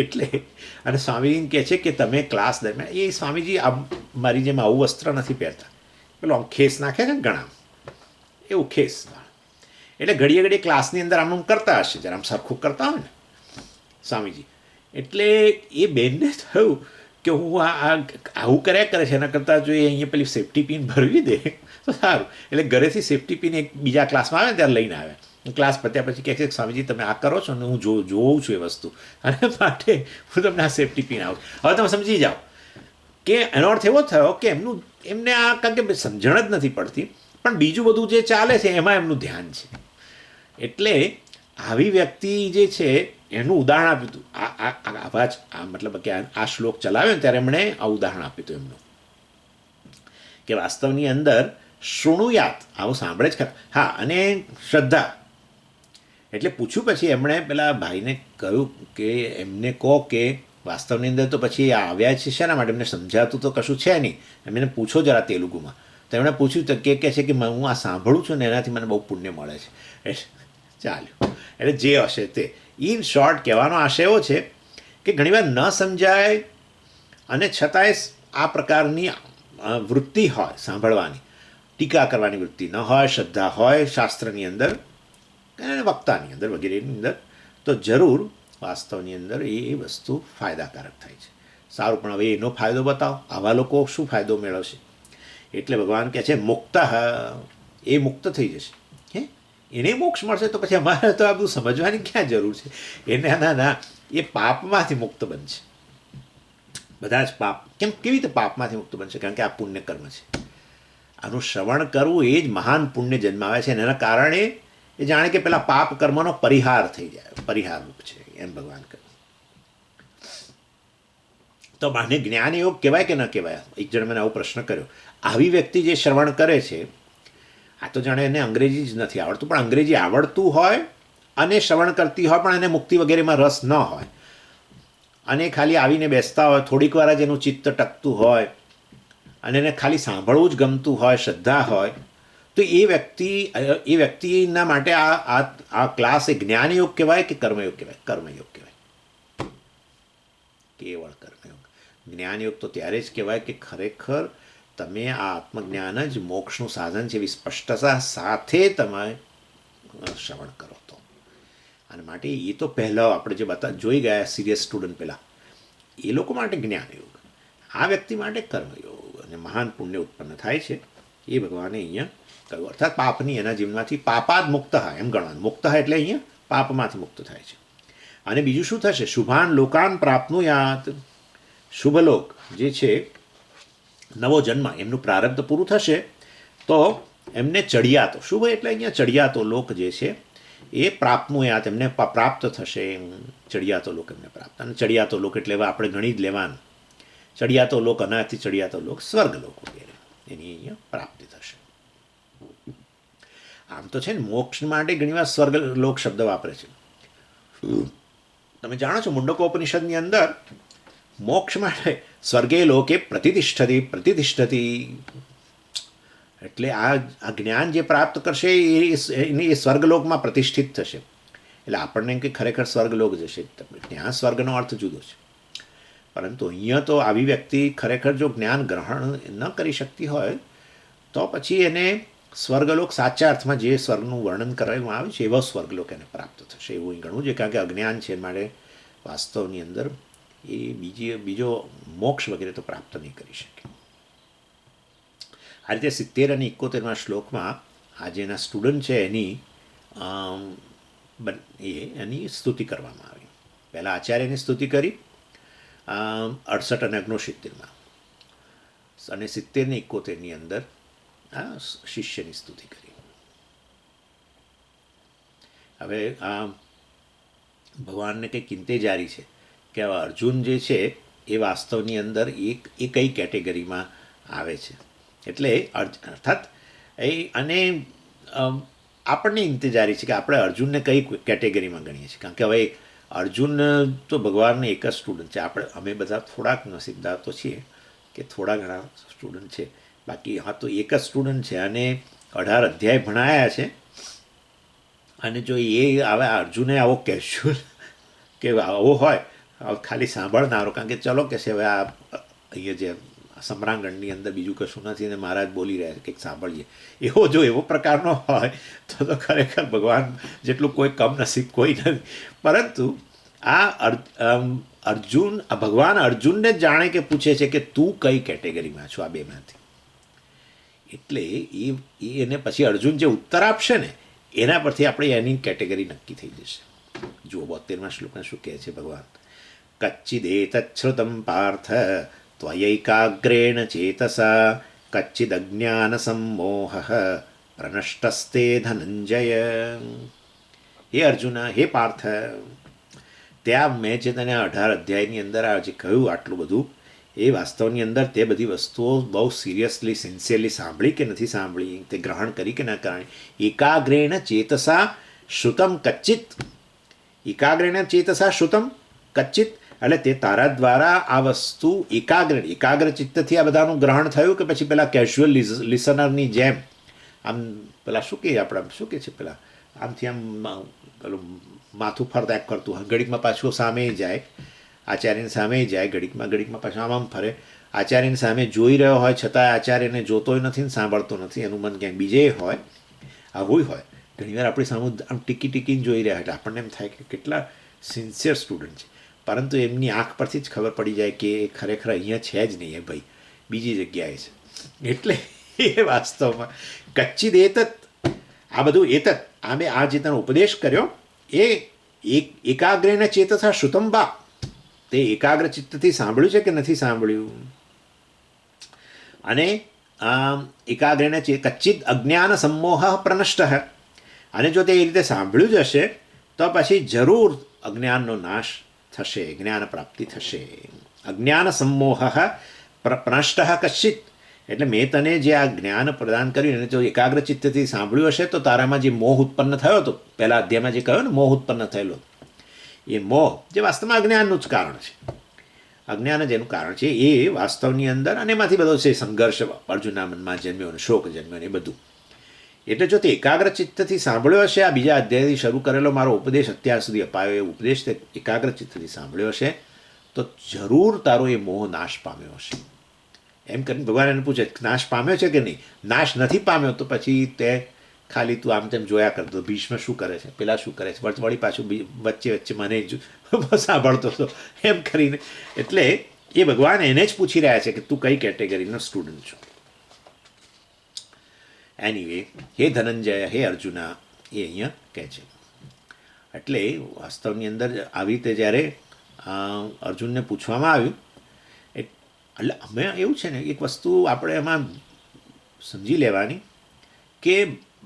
Speaker 1: એટલે અને સ્વામીજીને કહે છે કે તમે ક્લાસ દરમિયાન એ સ્વામીજી મારી જેમ આવું વસ્ત્ર નથી પહેરતા, પેલો આમ ખેસ નાખે છે ને ઘણા એવું ખેસ, એટલે ઘડીએ ક્લાસની અંદર આમ કરતા હશે, જરા આમ સરખું કરતા હોય ને સ્વામીજી. એટલે એ બેનને થયું કે હું આવું કર્યા કરે છે એના કરતાં જો એ અહીંયા પેલી સેફટી પિન ભરવી દે તો સારું. એટલે ઘરેથી સેફટી પિન એક બીજા ક્લાસમાં આવે ને ત્યારે લઈને આવે. ક્લાસ પત્યા પછી કહે છે સ્વામીજી તમે આ કરો છો ને હું જોઉં છું એ વસ્તુ અને માટે હું તમને આ સેફટી પિન આવું. હવે તમે સમજી જાઓ કે એનો અર્થ એવો થયો કે એમને આ કારણ કે સમજણ જ નથી પડતી પણ બીજું બધું જે ચાલે છે એમાં એમનું ધ્યાન છે. એટલે આવી વ્યક્તિ જે છે એનું ઉદાહરણ આપ્યું હતું મતલબ કે આ શ્લોક ચલાવ્યો ને ત્યારે એમણે આ ઉદાહરણ આપ્યું હતું એમનું કે વાસ્તવની અંદર શૃણુયાત આવું સાંભળે જ ખરા. હા, અને શ્રદ્ધા એટલે પૂછ્યું પછી એમણે પેલા ભાઈને કહ્યું કે એમને કહો કે વાસ્તવની અંદર તો પછી આવ્યા છે શેના માટે, એમને સમજાતું તો કશું છે નહીં, એમને પૂછો જરા તેલુગુમાં. તો એમણે પૂછ્યું તો કે છે કે હું આ સાંભળું છું ને એનાથી મને બહુ પુણ્ય મળે છે. ચાલ્યું, એટલે જે હશે તે. ઇન શોર્ટ કહેવાનો આશય એવો છે કે ઘણીવાર ન સમજાય અને છતાંય આ પ્રકારની વૃત્તિ હોય સાંભળવાની ટીકા કરવાની વૃત્તિ ન હોય, શ્રદ્ધા હોય શાસ્ત્રની અંદર અને વક્તાની અંદર વગેરેની અંદર, તો જરૂર વાસ્તવની અંદર એ વસ્તુ ફાયદાકારક થાય છે. સારું, પણ હવે એનો ફાયદો બતાવો, આવા લોકો શું ફાયદો મેળવશે? એટલે ભગવાન કહે છે મુક્ત, એ મુક્ત થઈ જશે. હે, એને મોક્ષ મળશે તો પછી અમારે તો આ બધું સમજવાની ક્યાં જરૂર છે? એને ના, એ પાપમાંથી મુક્ત બનશે. બધા જ પાપ કેવી રીતે પાપમાંથી મુક્ત બનશે? કારણ કે આ પુણ્ય કર્મ છે. આનું શ્રવણ કરવું એ જ મહાન પુણ્ય જન્માવે છે, અને એના કારણે એ જાણે કે પેલા પાપ કર્મનો પરિહાર થઈ જાય, પરિહાર રૂપ છે એમ ભગવાન કહે. તો આને જ્ઞાન યોગ કહેવાય કે ન કહેવાય? એક જણ મને આવો પ્રશ્ન કર્યો. આવી વ્યક્તિ જે શ્રવણ કરે છે, આ તો જાણે એને અંગ્રેજી જ નથી આવડતું, પણ અંગ્રેજી આવડતું હોય અને શ્રવણ કરતી હોય, પણ એને મુક્તિ વગેરેમાં રસ ન હોય, અને ખાલી આવીને બેસતા હોય, થોડીક વાર જ એનું ચિત્ત ટકતું હોય, અને એને ખાલી સાંભળવું જ ગમતું હોય, શ્રદ્ધા હોય, તો એ વ્યક્તિના માટે આ ક્લાસ એ જ્ઞાનયોગ કહેવાય કે કર્મયોગ કહેવાય? કર્મયોગ કહેવાય, કેવળ કર્મયોગ. જ્ઞાનયોગ તો ત્યારે જ કહેવાય કે ખરેખર તમે આ આત્મજ્ઞાન જ મોક્ષનું સાધન છે એવી સ્પષ્ટતા સાથે તમે શ્રવણ કરો તો. અને માટે એ તો પહેલાં આપણે જે જોઈ ગયા સિરિયસ સ્ટુડન્ટ પહેલાં, એ લોકો માટે જ્ઞાનયોગ, આ વ્યક્તિ માટે કર્મયોગ, અને મહાન પુણ્ય ઉત્પન્ન થાય છે એ ભગવાને અહીંયા કહ્યું. અર્થાત પાપની એના જીવનમાંથી પાપાદ મુક્ત એમ ગણવાનું. મુક્ત એટલે અહીંયા પાપમાંથી મુક્ત થાય છે. અને બીજું શું થશે? શુભાન લોકાન પ્રાપ્તનું યાત, શુભલોક જે છે, નવો જન્મ, એમનું પ્રારબ્ધ પૂરું થશે તો એમને ચડિયાતો, શુભ એટલે અહીંયા ચડિયાતો લોક જે છે એ પ્રાપ્તનું યાત, એમને પ્રાપ્ત થશે. ચડિયાતો લોક એમને પ્રાપ્ત. અને ચડિયાતો લોક એટલે આપણે ગણી જ લેવાનું. ચડિયાતો લોક, અનાથી ચડિયાતો લોક, સ્વર્ગલોક વગેરે એની અહીંયા પ્રાપ્તિ થશે. આમ તો છે ને મોક્ષ માટે ઘણીવાર સ્વર્ગલોક શબ્દ વાપરે છે. તમે જાણો છો મુંડકોપનિષદની અંદર મોક્ષ માટે સ્વર્ગે લોકે પ્રતિષ્ઠતી, એટલે આ જ્ઞાન જે પ્રાપ્ત કરશે એ સ્વર્ગલોકમાં પ્રતિષ્ઠિત થશે. એટલે આપણને એમ કે ખરેખર સ્વર્ગલોક જશે, ત્યાં સ્વર્ગનો અર્થ જુદો છે. પરંતુ અહીંયા તો આવી વ્યક્તિ ખરેખર જો જ્ઞાન ગ્રહણ ન કરી શકતી હોય તો પછી એને સ્વર્ગલોક સાચા અર્થમાં જે સ્વર્ગનું વર્ણન કરવામાં આવે છે એવો સ્વર્ગલોક એને પ્રાપ્ત થશે, એવું અહીં ગણવું જોઈએ. કારણ કે અજ્ઞાન છે માટે વાસ્તવની અંદર એ બીજો મોક્ષ વગેરે તો પ્રાપ્ત નહીં કરી શકે. આ રીતે 70 અને 71 શ્લોકમાં આ જે એના સ્ટુડન્ટ છે એની સ્તુતિ કરવામાં આવી. પહેલાં આચાર્યની સ્તુતિ કરી 68 અને 69માં, અને 70 ને 71ની અંદર આ શિષ્યની સ્તુતિ કરી. હવે આ ભગવાનને કંઈક ઇંતેજારી છે કે અર્જુન જે છે એ વાસ્તવની અંદર એ કઈ કેટેગરીમાં આવે છે. એટલે અર્થાત અને આપણને ઇંતજારી છે કે આપણે અર્જુનને કઈ કેટેગરીમાં ગણીએ છીએ. કારણ કે હવે અર્જુન તો ભગવાનને એક જ સ્ટુડન્ટ છે. અમે બધા થોડાક નસીબદાર તો છીએ કે થોડા ઘણા સ્ટુડન્ટ છે, બાકી હા તો એક જ સ્ટુડન્ટ છે અને 18 અધ્યાય ભણાયા છે. અને જો એ હવે અર્જુને આવો કેઝ્યુઅલ કે આવો હોય ખાલી સાંભળનારો, કારણ કે ચલો કે છે હવે આ અહીંયા જે સમ્રાંગણની અંદર બીજું કશું નથી અને મહારાજ બોલી રહ્યા છે કંઈક સાંભળીએ, એવો પ્રકારનો હોય તો ખરેખર ભગવાન જેટલું કોઈ કમ નસીબ કોઈ નથી. પરંતુ આ ભગવાન અર્જુનને જ જાણે કે પૂછે છે કે તું કઈ કેટેગરીમાં છો આ બેમાંથી. એટલે એને પછી અર્જુન જે ઉત્તર આપશે ને એના પરથી આપણે એની કેટેગરી નક્કી થઈ જશે. જુઓ 72માં શ્લોકમાં શું કહે છે ભગવાન? કચ્ચિદેતચ્છ્રુતં પાર્થ ત્વયૈકાગ્રેણ ચેતસા કચ્ચિદજ્ઞાન સંમોહ પ્રનષ્ટસ્તે ધનંજય. હે અર્જુન, હે પાર્થ, ત્યાં મેં જે તને 18 અધ્યાયની અંદર આ જે કહ્યું આટલું બધું, એ વાસ્તવની અંદર તે બધી વસ્તુઓ બહુ સિરિયસલી સિન્સિયરલી સાંભળી કે નથી સાંભળી, તે ગ્રહણ કરી કે ન કરી. એકાગ્રેણ ચેતસા શ્રુતમ કચ્ચિત, એકાગ્રેણ ચેતસા શ્રુતમ કચ્ચિત, એટલે તે તારા દ્વારા આ વસ્તુ એકાગ્ર ચિત્તથી આ બધાનું ગ્રહણ થયું કે પછી પેલા કેઝ્યુઅલ લિસનરની જેમ આમ પેલા શું કહે આપણે શું કહે છે પેલા આમથી આમ પેલું માથું ફરતા કરતું, ઘડીકમાં પાછું સામે જાય, આચાર્યની સામે જાય, ઘડીકમાં પાછું આમ ફરે, આચાર્યની સામે જોઈ રહ્યો હોય છતાં આચાર્યને જોતોય નથી ને સાંભળતો નથી, એનું મન ક્યાંક બીજે હોય, આવું હોય. ઘણીવાર આપણી સામે આમ ટીકીને જોઈ રહ્યા એટલે આપણને એમ થાય કે કેટલા સિન્સિયર સ્ટુડન્ટ છે, પરંતુ એમની આંખ પરથી જ ખબર પડી જાય કે એ ખરેખર અહીંયા છે જ નહીં, એ ભાઈ બીજી જગ્યાએ છે. એટલે એ વાસ્તવમાં કચ્ચિદ એતત, આ બધું એતત, આ જે તને ઉપદેશ કર્યો એ એકાગ્રેણ ચેતસા શ્રુતમ બા, તે એકાગ્ર ચિત્તથી સાંભળ્યું છે કે નથી સાંભળ્યું? અને એકાગ્રેણ કચ્ચિદ અજ્ઞાન સંમોહ પ્રનષ્ટ, અને જો તે એ રીતે સાંભળ્યું જ હશે તો પછી જરૂર અજ્ઞાનનો નાશ થશે, જ્ઞાન પ્રાપ્તિ થશે. અજ્ઞાન સંમોહ પ્રનષ્ટ કચ્ચિત, એટલે મેં તને જે આ જ્ઞાન પ્રદાન કર્યું અને જો એકાગ્ર ચિત્તથી સાંભળ્યું હશે તો તારામાં જે મોહ ઉત્પન્ન થયો હતો, પહેલા અધ્યાયમાં જે કહ્યું ને મોહ ઉત્પન્ન થયેલો, એ મોહ જે વાસ્તવમાં અજ્ઞાનનું જ કારણ છે, અજ્ઞાન જ એનું કારણ છે, એ વાસ્તવની અંદર, અને એમાંથી બધો છે સંઘર્ષ અર્જુનના મનમાં જન્મ્યો અને શોક જન્મ્યો ને એ બધું. એટલે જો તે એકાગ્ર ચિત્તથી સાંભળ્યો હશે, આ બીજા અધ્યાયથી શરૂ કરેલો મારો ઉપદેશ અત્યાર સુધી અપાયો એ ઉપદેશ તે એકાગ્ર ચિત્તથી સાંભળ્યો હશે તો જરૂર તારો એ મોહ નાશ પામ્યો હશે. એમ કરીને ભગવાન એને પૂછે નાશ પામ્યો છે કે નહીં? નાશ નથી પામ્યો તો પછી તે ખાલી તું આમ તેમ જોયા કરતો, ભીષ્મ શું કરે છે, પેલા શું કરે છે, વળી પાછું વચ્ચે મને જ સાંભળતો હતો એમ કરીને. એટલે એ ભગવાન એને જ પૂછી રહ્યા છે કે તું કઈ કેટેગરીનો સ્ટુડન્ટ છો. એનીવે, હે ધનંજય, હે અર્જુના, એ અહીંયા કહે છે. એટલે વાસ્તવની અંદર આવી રીતે જ્યારે અર્જુનને પૂછવામાં આવ્યું, એટલે અમે એવું છે ને એક વસ્તુ આપણે એમાં સમજી લેવાની કે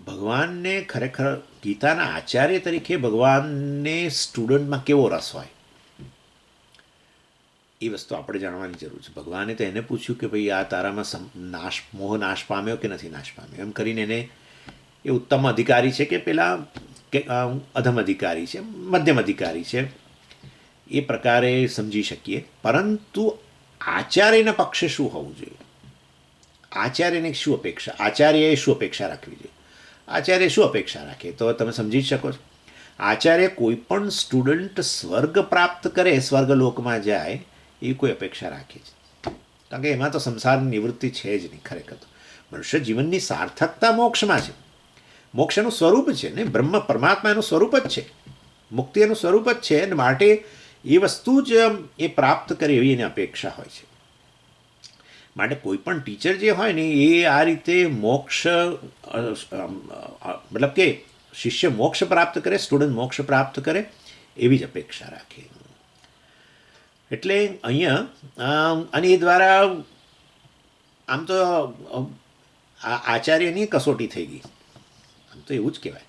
Speaker 1: ભગવાનને ખરેખર ગીતાના આચાર્ય તરીકે ભગવાનને સ્ટુડન્ટમાં કેવો રસ હોય એ વસ્તુ આપણે જાણવાની જરૂર છે. ભગવાને તો એને પૂછ્યું કે ભાઈ આ તારામાં મોહ નાશ પામ્યો કે નથી નાશ પામ્યો, એમ કરીને એને એ ઉત્તમ અધિકારી છે કે પેલા કે અધમ અધિકારી છે, મધ્યમ અધિકારી છે, એ પ્રકારે સમજી શકીએ. પરંતુ આચાર્યના પક્ષે શું હોવું જોઈએ, આચાર્યને શું અપેક્ષા, આચાર્યએ શું અપેક્ષા રાખવી જોઈએ? આચાર્ય શું અપેક્ષા રાખે તો તમે સમજી શકો છો. આચાર્ય કોઈ પણ સ્ટુડન્ટ સ્વર્ગ પ્રાપ્ત કરે, સ્વર્ગલોકમાં જાય એવી કોઈ અપેક્ષા રાખે છે, કારણ કે એમાં તો સંસારની નિવૃત્તિ છે જ નહીં. ખરેખર તો મનુષ્ય જીવનની સાર્થકતા મોક્ષમાં છે, મોક્ષ એનું સ્વરૂપ છે ને, બ્રહ્મ પરમાત્મા એનું સ્વરૂપ જ છે, મુક્તિ એનું સ્વરૂપ જ છે, અને માટે એ વસ્તુ જ એ પ્રાપ્ત કરે એવી એની અપેક્ષા હોય છે. માટે કોઈ પણ ટીચર જે હોય ને એ આ રીતે મોક્ષ, મતલબ કે શિષ્ય મોક્ષ પ્રાપ્ત કરે, સ્ટુડન્ટ મોક્ષ પ્રાપ્ત કરે એવી જ અપેક્ષા રાખે. એટલે અહીંયા અને એ દ્વારા આમ તો આચાર્યની કસોટી થઈ ગઈ, આમ તો એવું જ કહેવાય.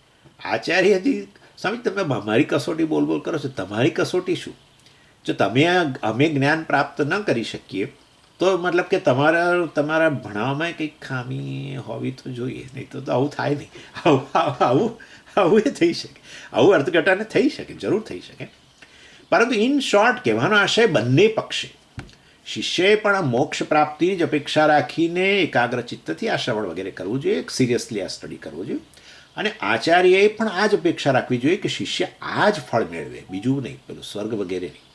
Speaker 1: આચાર્યથી સ્વામી તમે મારી કસોટી બોલ કરો છો, તમારી કસોટી શું? જો અમે જ્ઞાન પ્રાપ્ત ન કરી શકીએ તો મતલબ કે તમારા ભણાવવામાં કંઈક ખામી હોવી તો જોઈએ, નહીં તો આવું થાય નહીં. આવું એ થઈ શકે, આવું અર્થઘટન થઈ શકે, જરૂર થઈ શકે. પરંતુ ઇન શોર્ટ કહેવાનો આશય બંને પક્ષે, શિષ્યએ પણ આ મોક્ષ પ્રાપ્તિની જ અપેક્ષા રાખીને એકાગ્ર ચિત્તથી આ શ્રવણ વગેરે કરવું જોઈએ, સિરિયસલી આ સ્ટડી કરવું જોઈએ, અને આચાર્યએ પણ આ જ અપેક્ષા રાખવી જોઈએ કે શિષ્ય આ જ ફળ મેળવે, બીજું નહીં, પેલું સ્વર્ગ વગેરે નહીં.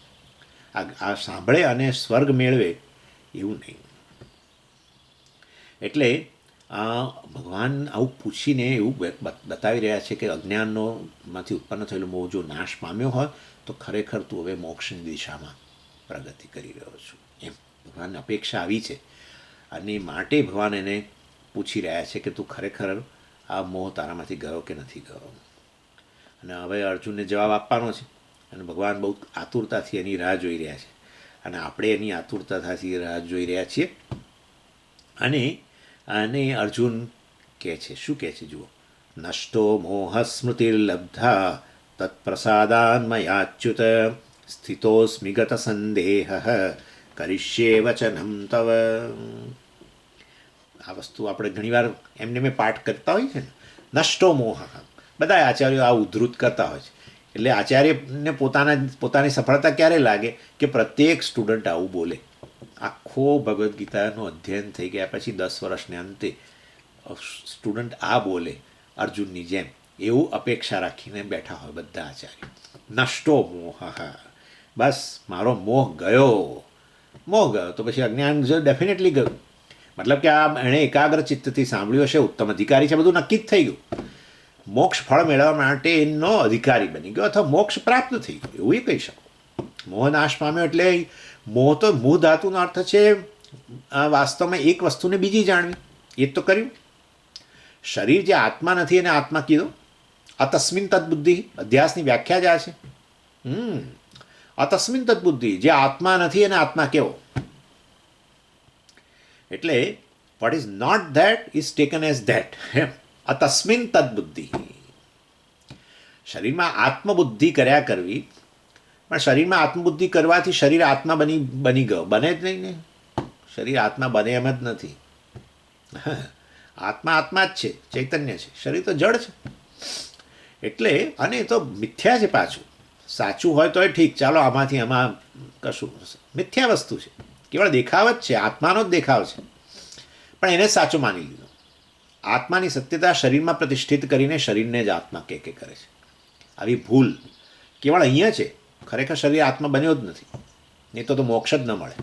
Speaker 1: આ સાંભળે અને સ્વર્ગ મેળવે એવું નહીં. એટલે ભગવાન આવું પૂછીને એવું બતાવી રહ્યા છે કે અજ્ઞાનનો માંથી ઉત્પન્ન થયેલો મોહ જો નાશ પામ્યો હોય તો ખરેખર તું હવે મોક્ષની દિશામાં પ્રગતિ કરી રહ્યો છું, એમ ભગવાનની અપેક્ષા આવી છે. અને માટે ભગવાન એને પૂછી રહ્યા છે કે તું ખરેખર આ મોહ તારામાંથી ગયો કે નથી ગયો. અને હવે અર્જુનને જવાબ આપવાનો છે, અને ભગવાન બહુ આતુરતાથી એની રાહ જોઈ રહ્યા છે, અને આપણે એની આતુરતાથી રાહ જોઈ રહ્યા છીએ. અને અર્જુન કહે છે, શું કહે છે જુઓ, નષ્ટો મોહ સ્મૃતિર્લબ્ધા તત્પ્રસાદાન મયાચ્યુત સ્થિતોસ્મિ ગત સંદેહ કરિષ્યે વચનમ તવ. આ વસ્તુ આપણે ઘણીવાર એમને મેં પાઠ કરતા હોય છે ને, નષ્ટો મોહ, બધા આચાર્યો આ ઉદ્ધૃત કરતા હોય છે. એટલે આચાર્યને પોતાની સફળતા ક્યારે લાગે કે પ્રત્યેક સ્ટુડન્ટ આવું બોલે. આખો ભગવદ્ ગીતાનું અધ્યયન થઈ ગયા પછી 10 વર્ષને અંતે સ્ટુડન્ટ આ બોલે અર્જુનની જેમ, એવું અપેક્ષા રાખીને બેઠા હોય બધા આચાર્ય. નષ્ટો મોહ, બસ મારો મોહ ગયો, મોહ ગયો, તો પછી અજ્ઞાન ડેફિનેટલી ગયું. મતલબ કે આ એણે એકાગ્ર ચિત્તથી સાંભળ્યું હશે, ઉત્તમ અધિકારી છે, બધું નક્કી જ થઈ ગયું. મોક્ષ ફળ મેળવવા માટે એનો અધિકારી બની ગયો અથવા મોક્ષ પ્રાપ્ત થઈ ગયો, એવું એ કહી શકો. મોહ નાશ પામ્યો એટલે મોહ તો મૂળ ધાતુનો અર્થ છે વાસ્તવમાં એક વસ્તુને બીજી જાણવી. એ જ તો કર્યું. શરીર જે આત્મા નથી એને આત્મા કીધો. અતસ્મિન તદબુદ્ધિ, અધ્યાસની વ્યાખ્યા જ આ છે. અતસ્મિન તદબુદ્ધિ, જે આત્મા નથી એને આત્મા કેવો. એટલે what is not that is taken as that. અતસ્મિન તદબુદ્ધિ. શરીરમાં આત્મબુદ્ધિ કર્યા કરવી, પણ શરીરમાં આત્મબુદ્ધિ કરવાથી શરીર આત્મા બની ગયો, બને જ નહીં ને. શરીર આત્મા બને એમ જ નથી. આત્મા આત્મા જ છે, ચૈતન્ય છે, શરીર તો જડ છે. એટલે અને એ તો મિથ્યા છે પાછું. સાચું હોય તો એ ઠીક, ચાલો આમાંથી આમાં કશું મિથ્યા વસ્તુ છે, કેવળ દેખાવ જ છે, આત્માનો જ દેખાવ છે, પણ એને જ સાચું માની લીધો. આત્માની સત્યતા શરીરમાં પ્રતિષ્ઠિત કરીને શરીરને જ આત્મા કે કરે છે. આવી ભૂલ કેવળ અહીંયા છે. ખરેખર શરીર આત્મા બન્યો જ નથી, નહીં તો મોક્ષ જ ન મળે.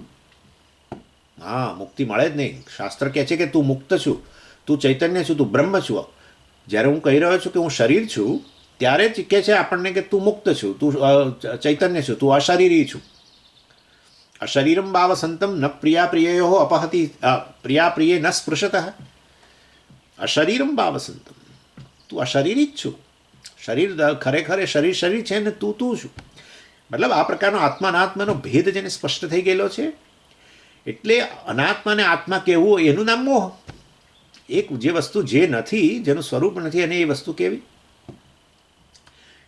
Speaker 1: હા, મુક્તિ મળે જ નહીં. શાસ્ત્ર કહે છે કે તું મુક્ત છું, તું ચૈતન્ય છું, તું બ્રહ્મ છું. જ્યારે હું કહી રહ્યો છું કે હું શરીર છું, ત્યારે જ કહે છે આપણને કે તું મુક્ત છું, તું ચૈતન્ય છું, તું અશરીરી છું. અશરીરમ ભાવ સંતમ ન પ્રિયા પ્રિયો અપહતિ, પ્રિયા પ્રિય ન સ્પૃશત. અશરીરમ ભાવ સંતમ, તું અશરીરી જ છું. શરીર ખરેખર શરીર શરીર છે ને તું તું છું. મતલબ આ પ્રકારનો આત્મા અનાત્માનો ભેદ જેને સ્પષ્ટ થઈ ગયેલો છે. એટલે અનાત્માને આત્મા કહેવું એનું નામ મોહ. એક જે વસ્તુ જે નથી, જેનું સ્વરૂપ નથી, અને એ વસ્તુ કેવી.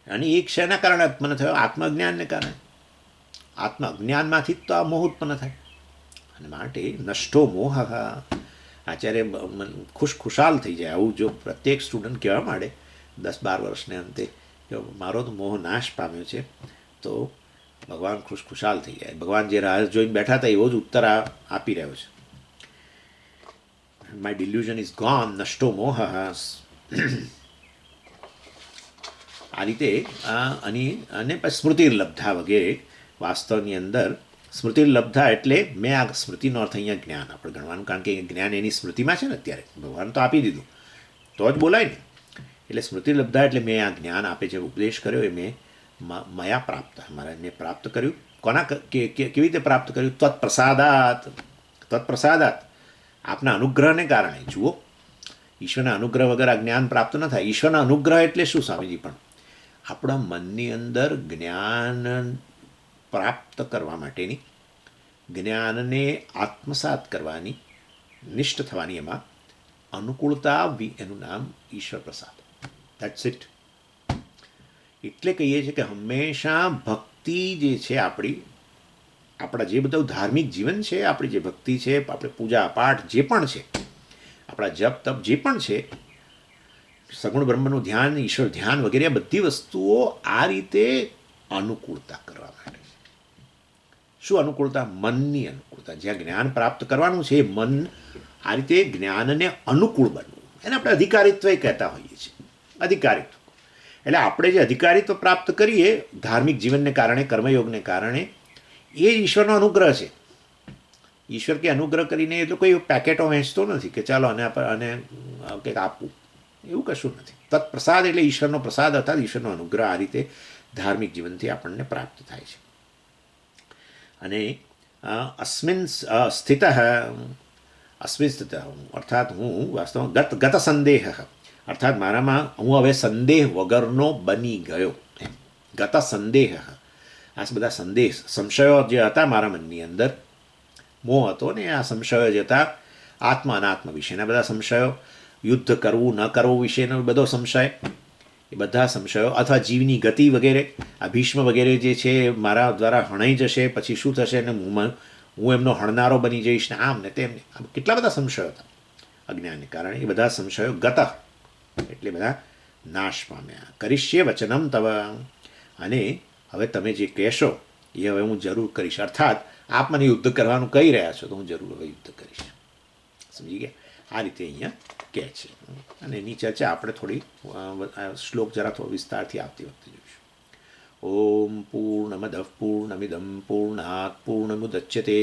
Speaker 1: અને એ શેના કારણે ઉત્પન્ન થયો? આત્મજ્ઞાનને કારણે. આત્મજ્ઞાનમાંથી જ તો આ મોહ ઉત્પન્ન થાય. અને માટે નષ્ટો મોહ. આચાર્ય ખુશાલ થઈ જાય આવું જો પ્રત્યેક સ્ટુડન્ટ કહેવા માંડે 10-12 વર્ષને અંતે કે મારો તો મોહ નાશ પામ્યો છે, તો ભગવાન ખુશાલ થઈ જાય. ભગવાન જે રાહ જોઈને બેઠા હતા એવો જ ઉત્તર આપી રહ્યો છે. માય ડિલ્યુઝન ઇઝ ગોન, નષ્ટો મોહ. આ રીતે અને સ્મૃતિર્લબ્ધા વગેરે. વાસ્તવની અંદર સ્મૃતિર્લબ્ધા એટલે મેં આ સ્મૃતિનો અર્થ અહીંયા જ્ઞાન આપણે ગણવાનું, કારણ કે જ્ઞાન એની સ્મૃતિમાં છે ને. અત્યારે ભગવાન તો આપી દીધું તો જ બોલાય ને. એટલે સ્મૃતિલબ્ધા એટલે મેં આ જ્ઞાન આપે જે ઉપદેશ કર્યો એ મેં મયા પ્રાપ્ત, મારા મેં પ્રાપ્ત કર્યું. કોના કેવી રીતે પ્રાપ્ત કર્યું? તત્પ્રસાદાત. તત્પ્રસાદાત આપના અનુગ્રહને કારણે. જુઓ, ઈશ્વરના અનુગ્રહ વગર આ જ્ઞાન પ્રાપ્ત ન થાય. ઈશ્વરના અનુગ્રહ એટલે શું સ્વામીજી? પણ આપણા મનની અંદર જ્ઞાન પ્રાપ્ત કરવા માટેની, જ્ઞાનને આત્મસાત કરવાની, નિષ્ઠ થવાની એમાં અનુકૂળતા આવવી, એનું નામ ઈશ્વર પ્રસાદ. That's it. એટલે કહીએ છીએ કે હંમેશા ભક્તિ જે છે આપણા જે બધું ધાર્મિક જીવન છે, આપણી જે ભક્તિ છે, આપણે પૂજા પાઠ જે પણ છે, આપણા જપ તપ જે પણ છે, સગુણ બ્રહ્મનું ધ્યાન, ઈશ્વર ધ્યાન વગેરે બધી વસ્તુઓ આ રીતે અનુકૂળતા કરવા માટે. શું અનુકૂળતા? મનની અનુકૂળતા. જ્યાં જ્ઞાન પ્રાપ્ત કરવાનું છે એ મન આ રીતે જ્ઞાનને અનુકૂળ બનવું, એને આપણે અધિકારીત્વ કહેતા હોઈએ છીએ. અધિકારીત્વ એટલે આપણે જે અધિકારીત્વ પ્રાપ્ત કરીએ ધાર્મિક જીવનને કારણે, કર્મયોગને કારણે, એ ઈશ્વરનો અનુગ્રહ છે. ઈશ્વર કે અનુગ્રહ કરીને એટલે કોઈ પેકેટો વહેંચતો નથી કે ચાલો અને કંઈક આપવું, એવું કશું નથી. તત્પ્રસાદ એટલે ઈશ્વરનો પ્રસાદ અર્થાત ઈશ્વરનો અનુગ્રહ આ રીતે ધાર્મિક જીવનથી આપણને પ્રાપ્ત થાય છે. અને અસ્મિન સ્થિત અર્થાત હું વાસ્તવમાં ગત સંદેહ અર્થાત મારામાં હું હવે સંદેહ વગરનો બની ગયો. ગત સંદેહ, આ બધા સંશયો જે હતા મારા મનની અંદર, મોહ હતો ને, આ સંશયો જે હતા આત્મા અનાત્મ વિશેના બધા સંશયો, યુદ્ધ કરવું ન કરવું વિશેનો બધો સંશય, એ બધા સંશયો, અથવા જીવની ગતિ વગેરે, આ ભીષ્મ વગેરે જે છે મારા દ્વારા હણાઈ જશે પછી શું થશે ને હું એમનો હણનારો બની જઈશ ને આમ ને તેમ, કેટલા બધા સંશયો હતા અજ્ઞાનને કારણે. એ બધા સંશયો ગત એટલે બધા નાશ પામ્યા. કરીશ્ય વચનમ તવ, અને હવે તમે જે કહેશો એ હવે હું જરૂર કરીશ. અર્થાત આપ મને યુદ્ધ કરવાનું કહી રહ્યા છો તો હું જરૂર હવે યુદ્ધ કરીશ. સમજી ગયા? આ રીતે અહીંયા કહે છે. અને એની ચર્ચા આપણે થોડી શ્લોક જરા થોડો વિસ્તારથી આવતી વખતે જોઈશું. ઓમ પૂર્ણમદ પૂર્ણમિદમ પૂર્ણાત પૂર્ણમુદચ્યતે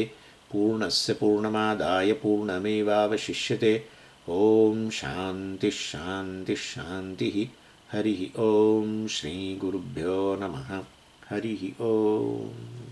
Speaker 1: પૂર્ણસ્ય પૂર્ણમાદાય પૂર્ણમેવાવશિષ્યતે. ઓમ શાંતિ શાંતિ શાંતિ. હરિ ઓમ. શ્રી ગુરુભ્યો નમઃ. હરિ ઓમ.